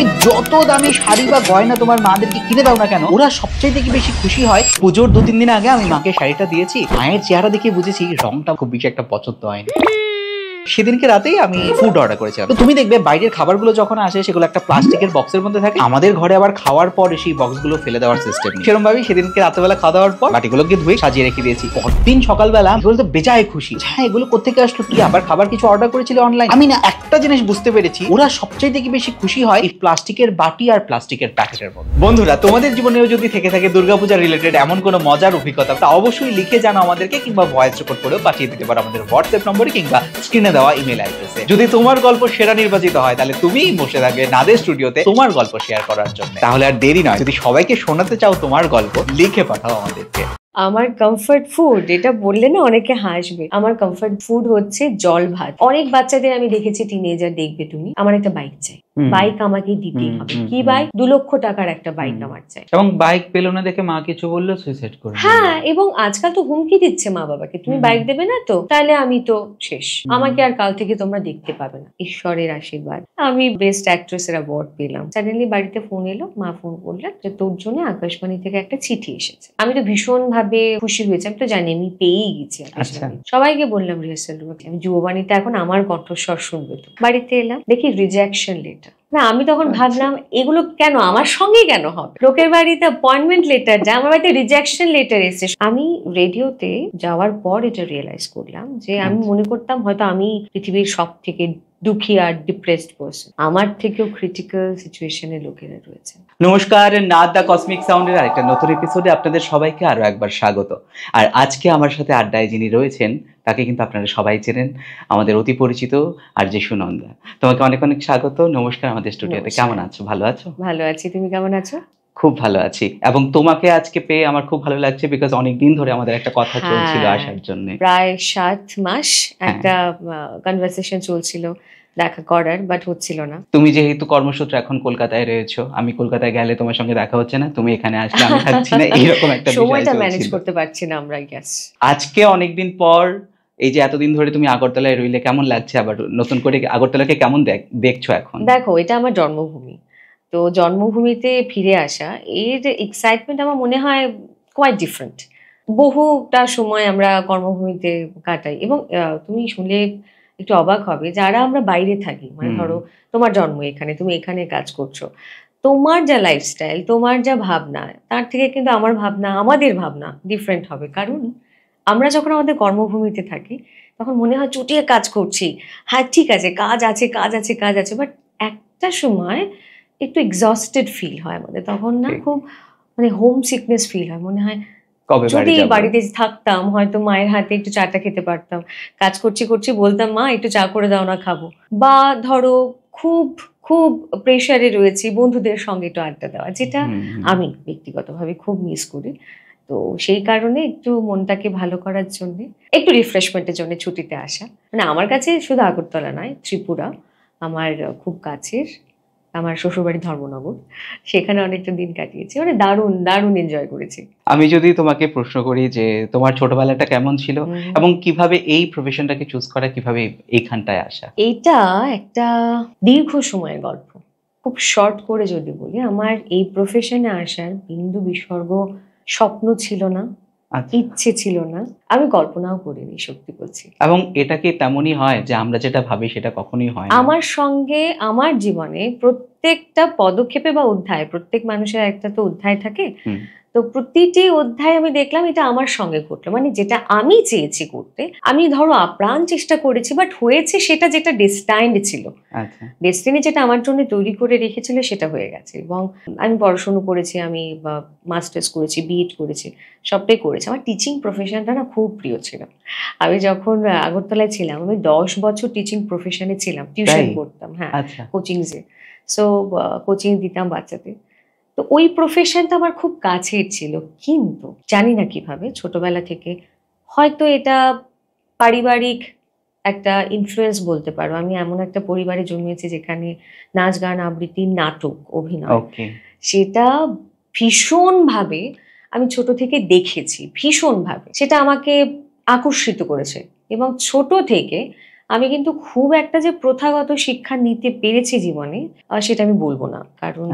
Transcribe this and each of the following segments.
তুমি যত দামি শাড়ি বা গয়না তোমার মাদেরকে কিনে দাও না কেন, ওরা সবচেয়ে বেশি খুশি হয় পুজোর 2-3 দিন আগে আমি মাকে শাড়িটা দিয়েছি, মায়ের চেহারা দেখে বুঝেছি রংটা খুব বেশি একটা পছন্দ হয়নি। সেদিনকে রাতেই আমি ফুড অর্ডার করেছিলাম। তো তুমি দেখবে বাইরের খাবারগুলো যখন আসে সেগুলো একটা প্লাস্টিকের বক্সের মধ্যে থাকে, আমাদের ঘরে আবার খাওয়ার পর সেই বক্সগুলো ফেলে দেওয়ার সিস্টেম নেই। সেরকম ভাবে সেদিনকে রাতেবেলা খাওয়া দাওয়ার পর বাটিগুলোকে ধুয়ে সাজিয়ে রেখে দিয়েছি। পরদিন সকালবেলা এগুলো তো বেজায় খুশি, হ্যাঁ এগুলো কোথেকে আসলো, কি আবার খাবার কিছু অর্ডার করেছিল অনলাইন? আমি না একটা জিনিস বুঝতে পেরেছি, ওরা সবচেয়ে বেশি খুশি হয় এই প্লাস্টিকের বাটি আর প্লাস্টিকের প্যাকেটের মধ্যে। বন্ধুরা, তোমাদের জীবনেও যদি থেকে থাকে দুর্গাপূজা রিলেটেড এমন কোনো মজার অভিজ্ঞতা, তা অবশ্যই লিখে জানাও আমাদেরকে, কিংবা ভয়েস রেকর্ড করেও পাঠিয়ে দিতে পারো আমাদের হোয়াটসঅ্যাপ নম্বরে কিংবা স্ক্রিনে দেওয়া ইমেল অ্যাড্রেসে। যদি তোমার গল্প সেরা নির্বাচিত হয় তাহলে তুমিই বসে থাকবে নাদের স্টুডিওতে তোমার গল্প শেয়ার করার জন্য। তাহলে আর দেরি নয়, যদি সবাইকে শোনাতে চাও তোমার গল্প, লিখে পাঠাও আমাদেরকে। আমার কমফর্ট ফুড, এটা বললে না অনেকে হাসবে। আমার কমফর্ট ফুড হচ্ছে জল ভাত। অনেক বাচ্চাদের আমি দেখেছি, টিনেজার দেখবে তুমি, আমার একটা বাইক চাই, বাইক আমাকে দিতেই হবে। কি বাইক? 2 লক্ষ টাকার একটা বাইক আমার চাই। এবং বাইক পেলো না দেখে মা কিছু বললো সুইসাইড করবে। হ্যাঁ, এবং আজকাল তো হুমকি দিচ্ছে মা বাবাকে, তুমি বাইক দেবে না তো তাহলে আমি তো শেষ, আমাকে আর কাল থেকে তোমরা দেখতে পাবে না। ঈশ্বরের আশীর্বাদ আমি বেস্ট অ্যাক্ট্রেসের অ্যাওয়ার্ড পেলাম। সাডেনলি বাড়িতে ফোন এলো, মা ফোন করলেন যে তোর জন্য আকাশবাণী থেকে একটা চিঠি এসেছে। আমি তো ভীষণ ভাবে খুশি হয়েছি, আমি তো জানি আমি পেয়েই গেছি। সবাইকে বললাম রিহার্সাল রুমে, আমি যুববাণীতে এখন আমার কণ্ঠস্বর শুনবে তো। বাড়িতে এলাম, দেখি রিজেকশন লেটার। না, আমি তখন ভাবলাম এগুলো কেন আমার সঙ্গে কেন হবে? লোকের বাড়িতে অ্যাপয়েন্টমেন্ট লেটার যায়, আমার বাড়িতে রিজেকশন লেটার এসেছে। আমি রেডিওতে যাওয়ার পর এটা রিয়েলাইজ করলাম যে আমি মনে করতাম হয়তো আমি পৃথিবীর সব থেকে দুঃখী আর ডিপ্রেসড পারসন, আমার থেকেও ক্রিটিক্যাল সিচুয়েশনে লোকেরা রয়েছে। নমস্কার, নাদ দ্য কসমিক সাউন্ডের আরেকটা নতুন এপিসোডে আপনাদের সবাইকে আরো একবার স্বাগত। আর আজকে আমার সাথে আড্ডায় যিনি রয়েছেন তাকে কিন্তু আপনারা সবাই চেনেন, আমাদের অতি পরিচিত আর যে সুনন্দা। তোমাকে অনেক অনেক স্বাগত। নমস্কার আমাদের স্টুডিওতে। কেমন আছো? ভালো আছো? ভালো আছি, তুমি কেমন আছো? খুব ভালো আছি, এবং তোমাকে আজকে পেয়ে আমার খুব ভালো লাগছে, বিকজ অনেকদিন ধরে আমাদের একটা কথা চলছিল আসার জন্য। প্রায় 7 মাস একটা কনভারসেশন চলছিল দেখা করার, বাট হচ্ছিল না। তুমি যেহেতু কর্মসূত্রে এখন কলকাতায় রয়েছো, আমি কলকাতায় গেলে তোমার সঙ্গে দেখা হচ্ছে না, তুমি এখানে আসলে আমি থাকছি না, এইরকম একটা সময়টা ম্যানেজ করতে পারছি না আমরা, গ্যাস। আজকে অনেকদিন পর, এই যে এতদিন ধরে তুমি আগরতলায় রইলে, কেমন লাগছে আবার নতুন করে আগরতলাকে কেমন দেখছো এখন? দেখো, এটা আমার জন্মভূমি, তো জন্মভূমিতে ফিরে আসা এর এক্সাইটমেন্ট আমার মনে হয় কোয়াইট ডিফারেন্ট। বহুটা সময় আমরা কর্মভূমিতে কাটাই, এবং তুমি শুনলে একটু অবাক হবে, যারা আমরা বাইরে থাকি, মানে ধরো তোমার জন্ম এখানে, তুমি এখানে কাজ করছো, তোমার যা লাইফস্টাইল, তোমার যা ভাবনা, তার থেকে কিন্তু আমার ভাবনা, আমাদের ভাবনা ডিফারেন্ট হবে। কারণ আমরা যখন আমাদের কর্মভূমিতে থাকি তখন মনে হয় চুটিয়ে কাজ করছি, হ্যাঁ ঠিক আছে, কাজ আছে কাজ আছে কাজ আছে, বাট একটা সময় একটু এক্সস্টেড ফিল হয় আমাদের তখন, না খুব মানে হোম সিকনেস ফিল হয়, মনে হয় যদি বাড়িতে থাকতাম হয়তো মায়ের হাতে একটু চাটা খেতে পারতাম, কাজ করছি করছি বলতাম মা একটু চা করে দাও না, খাবো। বা ধরো খুব খুব প্রেশারে রয়েছি, বন্ধুদের সঙ্গে একটু আড্ডা দেওয়া, যেটা আমি ব্যক্তিগতভাবে খুব মিস করি। তো সেই কারণে একটু মনটাকে ভালো করার জন্য, একটু রিফ্রেশমেন্টের জন্য ছুটিতে আসা। মানে আমার কাছে শুধু আগরতলা নয়, ত্রিপুরা আমার খুব কাছের, আমার শ্বশুরবাড়ি ধর্মনগর, সেখানে অনেকটা দিন কাটিয়েছি, মানে দারুণ দারুণ এনজয় করেছি। আমি যদি তোমাকে প্রশ্ন করি যে তোমার ছোটবেলাটা কেমন ছিল, এবং কিভাবে এই প্রফেশনটাকে চুজ করা, কিভাবে এইখানটায় আসা? এইটা একটা দীর্ঘ সময়ের গল্প। খুব শর্ট করে যদি বলি, আমার এই প্রফেশনে আসার বিন্দু বিসর্গ স্বপ্ন ছিল না, ইচ্ছে ছিল না, আমি কল্পনাও করিনি, সত্যি বলছি। এবং এটা কি তেমনই হয় যে আমরা যেটা ভাবি সেটা কখনোই হয় না? আমার সঙ্গে আমার জীবনে প্রত্যেকটা পদক্ষেপে বা অধ্যায়, প্রত্যেক মানুষের একটা তো অধ্যায় থাকে, তো প্রতিটি অধ্যায় আমি দেখলাম এটা আমার সঙ্গে ঘটলো। মানে যেটা আমি চেয়েছি করতে, আমি ধরো আপ্রাণ চেষ্টা করেছি, বাট হয়েছে সেটা যেটা ডেস্টাইন্ড ছিল, ডেস্টিনি যেটা আমার জন্য তৈরি করে রেখেছিল সেটা হয়ে গেছে। এবং আমি পড়াশুনো করেছি, আমি মাস্টার্স করেছি, বিএড করেছি, সবটাই করেছি। আমার টিচিং প্রফেশনটা না খুব প্রিয় ছিল। আমি যখন আগরতলায় ছিলাম, আমি 10 বছর টিচিং প্রফেশনে ছিলাম, টিউশন করতাম, হ্যাঁ কোচিংসে, সো কোচিং দিতাম বাচ্চাদের। তো ওই প্রফেশনটা আমার খুব কাছের ছিল, কিন্তু জানি না কিভাবে ছোটবেলা থেকে, হয়তো এটা পারিবারিক একটা ইনফ্লুয়েন্স বলতে পারো, আমি এমন একটা পরিবারে জন্মেছি যেখানে নাচ গান আবৃত্তি নাটক অভিনয় সেটা ভীষণভাবে আমি ছোট থেকে দেখেছি, ভীষণভাবে সেটা আমাকে আকর্ষিত করেছে। এবং ছোট থেকে আমি কিন্তু খুব একটা যে প্রথাগত শিক্ষা নিতে পেরেছি জীবনে সেটা আমি বলবো না, কারণ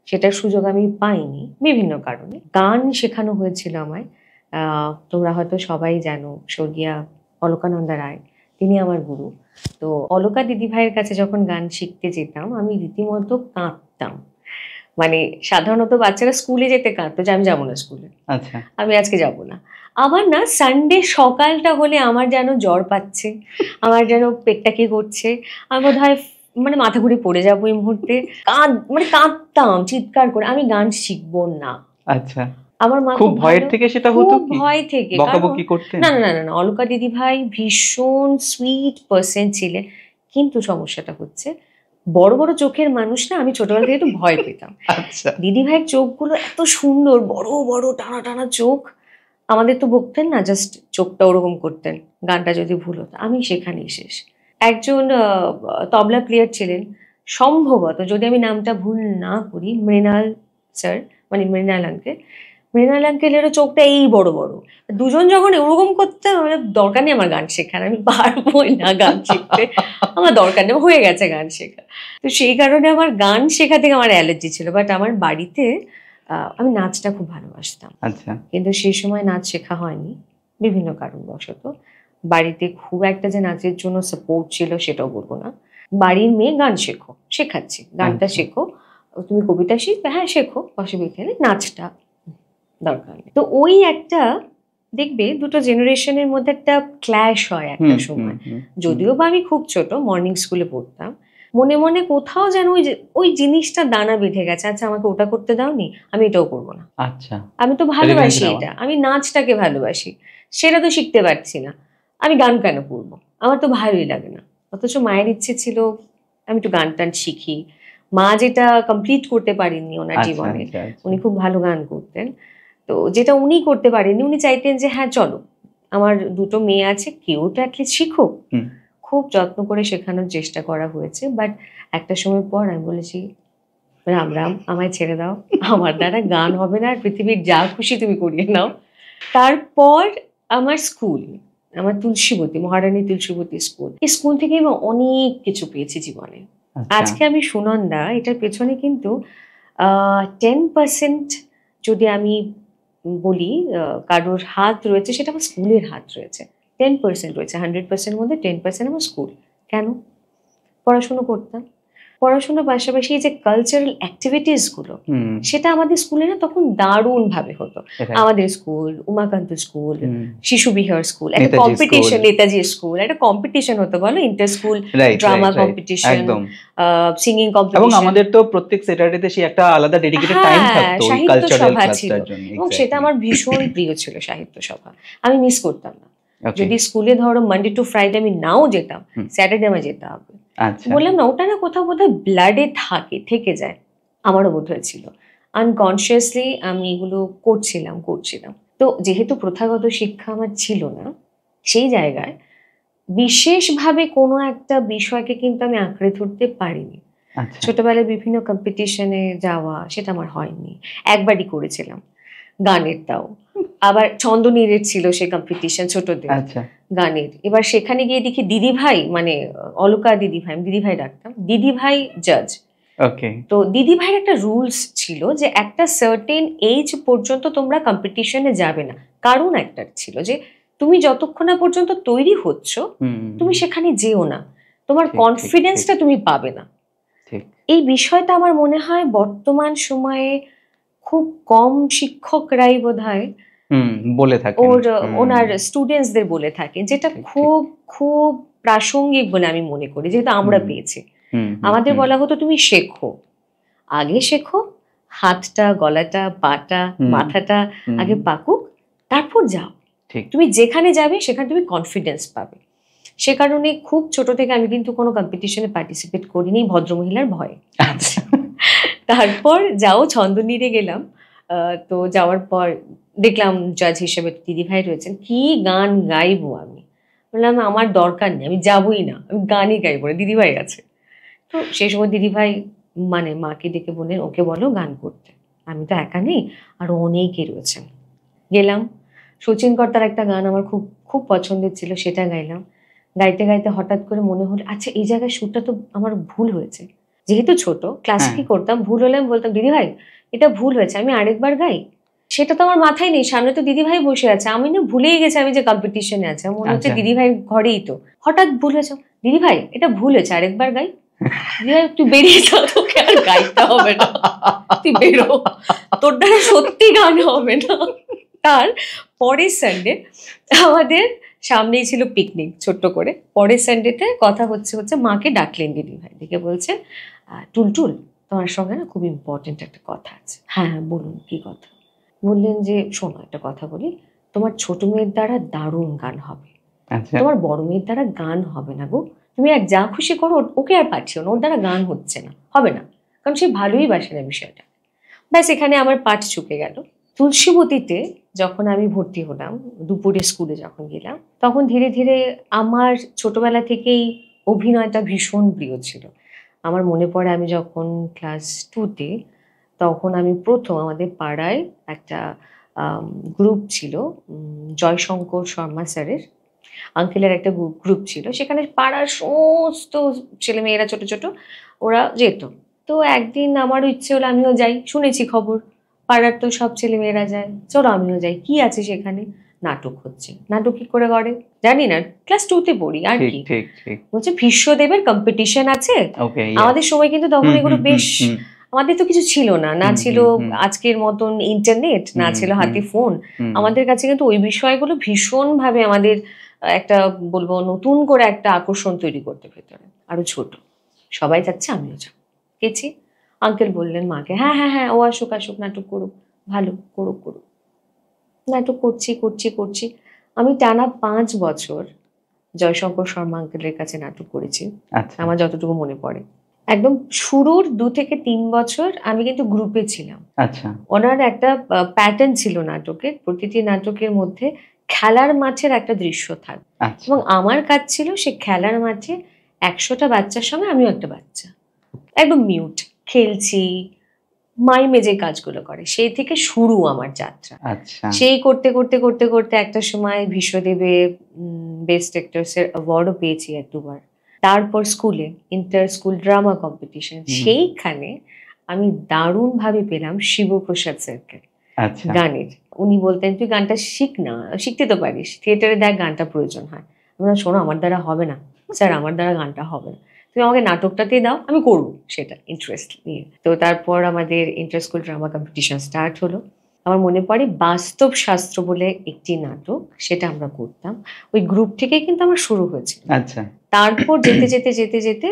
সেটার সুযোগ আমি পাইনি বিভিন্ন কারণে। গান শেখানো হয়েছিল আমায়। তোমরা হয়তো সবাই জানো স্বর্গীয়া অলকানন্দা রায়, তিনি আমার গুরু। তো অলকা দিদিভাইয়ের কাছে যখন গান শিখতে যেতাম আমি রীতিমতো কাঁদতাম। মানে সাধারণত বাচ্চারা স্কুলে যেতে কাঁদতো যে আমি যাবো না স্কুলে, আচ্ছা, আমি আজকে যাব না। আমার না সানডে সকালটা হলে আমার যেন জ্বর পাচ্ছে, আমার যেন পেটটা কি করছে, আমার বোধ হয় মানে মাথা ঘুরে পড়ে যাবো এই মুহূর্তে। মানে কাঁদতাম চিৎকার করে, আমি গান শিখবো না। আচ্ছা। আমার মা খুব ভয়ের থেকে সেটা হতো খুব কি? ভয় থেকে, কারণ বকাবকি করতেন? না না না না না, অলকা দিদি ভাই ভীষণ সুইট পার্সন ছিলেন, কিন্তু সমস্যাটা হচ্ছে বড় বড় চোখের মানুষ না, আমি ছোটবেলা থেকে একটু ভয় পেতাম। আচ্ছা, দিদি ভাইয়ের চোখগুলো এত সুন্দর, বড় বড় টানা টানা চোখ। আমাদের তো বকতেন না, জাস্ট চোখটা ওরকম করতেন, গানটা যদি ভুল হতো। আমি সেখানেই শেষ। একজন তবলা প্লেয়ার ছিলেন সম্ভবত, যদি আমি নামটা ভুল না করি, মৃণাল স্যার, মানে মৃণাল আঙ্কেল। মৃণাল আঙ্কেলেরও চোখটা এই বড় বড়। দুজন যখন ওরকম করতে, আমার দরকার নেই আমার গান শেখার, আমি পারবোই না গান শিখতে, আমার দরকার নেই, হয়ে গেছে গান শেখা। তো সেই কারণে আমার গান শেখা থেকে আমার অ্যালার্জি ছিল। বাট আমার বাড়িতে আমি নাচটা খুব ভালোবাসতাম, আচ্ছা, কিন্তু সেই সময় নাচ শেখা হয়নি বিভিন্ন কারণবশত। বাড়িতে খুব একটা যে নাচের জন্য সাপোর্ট ছিল সেটাও বলবো না। বাড়ির মেয়ে গান শেখো, শেখাচ্ছি, গানটা আচ্ছা। শেখো, তুমি কবিতা শিখবে, হ্যাঁ শেখো, অসুবিধা নেই, নাচটা দরকার নেই। তো ওই একটা দেখবে দুটো জেনারেশনের মধ্যে একটা ক্ল্যাশ হয় একটা সময়। যদিও বা আমি খুব ছোট, মর্নিং স্কুলে পড়তাম, মনে মনে কোথাও যেন ওই জিনিসটা দানা বেঁধে গেছে, আচ্ছা আমাকে ওটা করতে দাওনি, আমি এটাও করবো না। আচ্ছা, আমি তো ভালোবাসি Revenge নেওয়া। এটা, আমি নাচটাকে ভালোবাসি, সেটা তো শিখতে পারছি না, আমি গান কেন করবো, আমার তো ভালোই লাগে না। অথচ মায়ের ইচ্ছে ছিল আমি একটু গান টান শিখি। মা যেটা কমপ্লিট করতে পারেননি ওনার আচ্ছা, জীবনে, আচ্ছা, আচ্ছা। উনি খুব ভালো গান করতেন। তো যেটা উনি করতে পারেননি, উনি চাইতেন যে হ্যাঁ চলো, আমার দুটো মেয়ে আছে, কেউ তো অ্যাটলিস্ট শিখুক। হুম। খুব যত্ন করে শেখানোর চেষ্টা করা হয়েছে, বাট একটা সময় পর আমি বলেছি রাম রাম, আমায় ছেড়ে দাও, আমার দ্বারা গান হবে না, আর পৃথিবীর যা খুশি তুমি করিয়ে নাও। তারপর আমার স্কুল, আমার তুলসীবতী, মহারানী তুলসীবতী স্কুল, এই স্কুল থেকে আমি অনেক কিছু পেয়েছি জীবনে। আচ্ছা, আজকে আমি সুনন্দা, এটার পেছনে কিন্তু 10% যদি আমি বলি কারোর হাত রয়েছে, সেটা আমার স্কুলের হাত রয়েছে। 10% রয়েছে, 100% মধ্যে 10% আমার স্কুল। কেন? পড়াশুনো করতাম, পড়াশোনার পাশাপাশি এই যে কালচারাল অ্যাক্টিভিটিস গুলো, হুম, সেটা আমাদের স্কুলে না তখন দারুণ ভাবে হতো। এটাই। আমাদের স্কুল, উমাকান্ত স্কুল, হুম, শিশু বিহার স্কুল, একটা Netaji competition, school. Netaji school, একটা কম্পিটিশন হতো, বলো, inter school right, drama right, right. Competition, একদম। সিঙ্গিং এবং কম্পিটিশন। আমাদের তো প্রত্যেক স্যাটারডেতে সেই একটা আলাদা ডেডিকেটেড টাইম হ্যাঁ, থাকতো ওই সাহিত্য কালচারাল সভা ছিল, ক্লাসটার জন্য। এবং সেটা আমার ভীষণ প্রিয় ছিল, সাহিত্য সভা। আমি মিস করতাম না। ওকে, যদি স্কুলে ধরো মানডে টু ফ্রাইডে আমি নাও যেতাম, হুম। স্যাটারডে আমার যেতে হবে। আচ্ছা, বললাম না, ওটা না কোথাও বোধহয় ব্লাডে থেকে যায়, আমারও বোধ হয়েছিল। আনকনসিয়াসলি আমি এগুলো করছিলাম। তো যেহেতু প্রথাগত শিক্ষা আমার ছিল না, সেই জায়গায় বিশেষভাবে কোনো একটা বিষয়কে কিন্তু আমি আঁকড়ে ধরতে পারিনি। আচ্ছা, ছোটবেলায় বিভিন্ন কম্পিটিশনে যাওয়া, সেটা আমার হয়নি। একবারই করেছিলাম গানেরটাও, আবার ছন্দনীরের ছিল সেই কম্পিটিশন ছোটদের আচ্ছা, গানের। এবার সেখানে গিয়ে দেখি দিদিভাই, মানে অলকা দিদিভাই, আমি দিদিভাই ডাকতাম, দিদিভাই জাজ। ওকে, তো দিদিভাইয়ের একটা রুলস ছিল যে একটা সার্টেন এজ পর্যন্ত তোমরা কম্পিটিশনে যাবে না। কারণ একটা ছিল যে তুমি যতক্ষণ না পর্যন্ত তৈরি হচ্ছ, হুম, তুমি সেখানে যেও না, তোমার ঠিক, ঠিক, কনফিডেন্সটা তুমি পাবে না। ঠিক। এই বিষয়টা আমার মনে হয় বর্তমান সময়ে খুব কম শিক্ষকরাই বোধহয় হুম, বলে থাকেন। ওনার স্টুডেন্টসদের বলে থাকেন, যেটা ঠিক, ঠিক। খুব খুব প্রাসঙ্গিক বলে আমি মনে করি, যেহেতু আমরা হুম, পেয়েছি। হুম, আমাদের হুম, বলা হতো তুমি শেখো, আগে শেখো, হাতটা, গলাটা, পাটা, হুম, মাথাটা হুম, আগে পাকুক, তারপর যাও। ঠিক। তুমি যেখানে যাবে সেখানে তুমি কনফিডেন্স পাবে। সে কারণে খুব ছোট থেকে আমি কিন্তু কোনো কম্পিটিশনে পার্টিসিপেট করিনি ভদ্রমহিলার ভয়ে। আচ্ছা, তারপর যাও ছন্দনীরে গেলাম। তো যাওয়ার পর দেখলাম জাজ হিসেবে দিদিভাই রয়েছেন, কি গান গাইবো আমি। বললাম আমার দরকার নেই, আমি যাবই না, আমি গানই গাইবো না, দিদিভাই আছে। তো সেই সময় দিদিভাই মানে মাকে ডেকে বললেন ওকে বলো গান করতে, আমি তো একা নেই, আরো অনেকে রয়েছেন। গেলাম, শচীন কর্তার একটা গান আমার খুব খুব পছন্দের ছিল, সেটা গাইলাম। গাইতে গাইতে হঠাৎ করে মনে হলো আচ্ছা এই জায়গায় সুরটা তো আমার ভুল হয়েছে। যেহেতু ছোট ক্লাসে কি করতাম, ভুল হলে আমি বলতাম দিদি ভাই এটা ভুল হয়েছে, আমি আরেকবার গাই। সেটা তো আমার মাথায় নেই, সামনে তো দিদি ভাই বসে আছে, আমি না ভুলেই গেছি আমি যে কম্পিটিশনে আছে, মনে হচ্ছে আচ্ছা। দিদি ভাই ঘরেই তো। হঠাৎ ভুল হয়েছে, দিদি ভাই এটা ভুল হয়েছে আরেকবার গাই। দিদি ভাই তুই বেরিয়ে যা, তোকে আর গাইতে হবে না, তুই বেরো, তোর দ্বারা সত্যি গান হবে না। তার পরের সানডে আমাদের সামনেই ছিল পিকনিক ছোট্ট করে, পরের সানডেতে কথা হচ্ছে মাকে ডাকলেন দিদি ভাই, ডেকে বলছেন টুলটুল তোমার সঙ্গে না খুব ইম্পর্টেন্ট একটা কথা আছে। হ্যাঁ বলুন কি কথা? বললেন যে শোনো একটা কথা বলি, তোমার ছোট মেয়ের দ্বারা দারুণ গান হবে, আচ্ছা। তোমার বড় মেয়ের দ্বারা গান হবে না গো, তুমি এক যা খুশি করো, ওকে আর পাঠিও না, ওর দ্বারা গান হচ্ছে না, হবে না, কারণ সে ভালোই বাসে না বিষয়টা। ব্যাস এখানে আমার পাঠ চুকে গেল। তুলসীবতীতে যখন আমি ভর্তি হলাম, দুপুরে স্কুলে যখন গেলাম, তখন ধীরে ধীরে আমার ছোটবেলা থেকেই অভিনয়টা ভীষণ প্রিয় ছিল। আমার মনে পড়ে আমি যখন ক্লাস 2-তে, তখন আমি প্রথম আমাদের পাড়ায় একটা গ্রুপ ছিল, জয়শঙ্কর শর্মা স্যারের আঙ্কেলের একটা গ্রুপ ছিল, সেখানে পাড়ার সমস্ত ছেলেমেয়েরা ছোট ছোট ওরা যেত। তো একদিন আমারও ইচ্ছে হলো আমিও যাই, শুনেছি খবর পাড়ার তো সব ছেলেমেয়েরা যায়, চলো আমিও যাই। কি আছে সেখানে? নাটক হচ্ছে। নাটক কি করে করে জানি না, ক্লাস 2-তে পড়ি আর ঠিক কি। ঠিক ঠিক। বলছে ভীষ্মদেবের কম্পিটিশন আছে। ওকে। আমাদের সময় কিন্তু তখন এগুলো বেশ, আমাদের তো কিছু ছিল না, না ছিল আজকের মতন ইন্টারনেট, না ছিল হাতে ফোন। আমাদের কাছে কিন্তু ওই বিষয়গুলো ভীষণ ভাবে আমাদের একটা বলবো নতুন করে একটা আকর্ষণ তৈরি করতে ভেতরে। আরো ছোট সবাই যাচ্ছে আমিও যাব, গেছি। আঙ্কেল বললেন মাকে হ্যাঁ হ্যাঁ হ্যাঁ ও আসুক আসুক, নাটক করুক, ভালো করুক করুক। নাটক করছি করছি করছি, আমি টানা 5 বছর জয়শঙ্কর শর্মা আঙ্কেলের কাছে নাটক করেছি। আচ্ছা। আমার যতটুকু মনে পড়ে একদম শুরুর 2 থেকে 3 বছর আমি কিন্তু গ্রুপে ছিলাম। আচ্ছা। ওনার একটা প্যাটার্ন ছিল নাটকের, প্রতিটি নাটকের মধ্যে খেলার মাঠের একটা দৃশ্য থাকবে আচ্ছা। এবং আমার কাজ ছিল সে খেলার মাঠে 100টা বাচ্চার সঙ্গে আমিও একটা বাচ্চা, একদম মিউট খেলছি, মাইমে যে কাজগুলো করে সেই থেকে শুরু আমার যাত্রা। আচ্ছা। সেই করতে করতে করতে করতে একটা সময় ভীষ্মদেবে বেস্ট অ্যাক্ট্রেসের অ্যাওয়ার্ডও পেয়েছি 1-2 বার। তারপর স্কুলে ইন্টার স্কুল ড্রামা কম্পিটিশন, সেইখানে আমি দারুণভাবে পেলাম শিবপ্রসাদ স্যারকে আচ্ছা। গানের। উনি বলতেন তুই গানটা শিখ না, শিখতে তো পারিস, থিয়েটারে দেখ গানটা প্রয়োজন হয়। আমরা শোনো আমার দ্বারা হবে না স্যার, আমার দ্বারা গানটা হবে না, তুমি আমাকে নাটকটাতেই দাও, আমি করবো সেটা ইন্টারেস্ট নিয়ে। তো তারপর আমাদের inter school drama competition start হলো। আমার মনে পড়ে বাস্তব শাস্ত্র বলে একটি নাটক, সেটা আমরা করতাম। ওই গ্রুপ থেকে কিন্তু আমার শুরু হয়েছিল। আচ্ছা। তারপর যেতে যেতে যেতে যেতে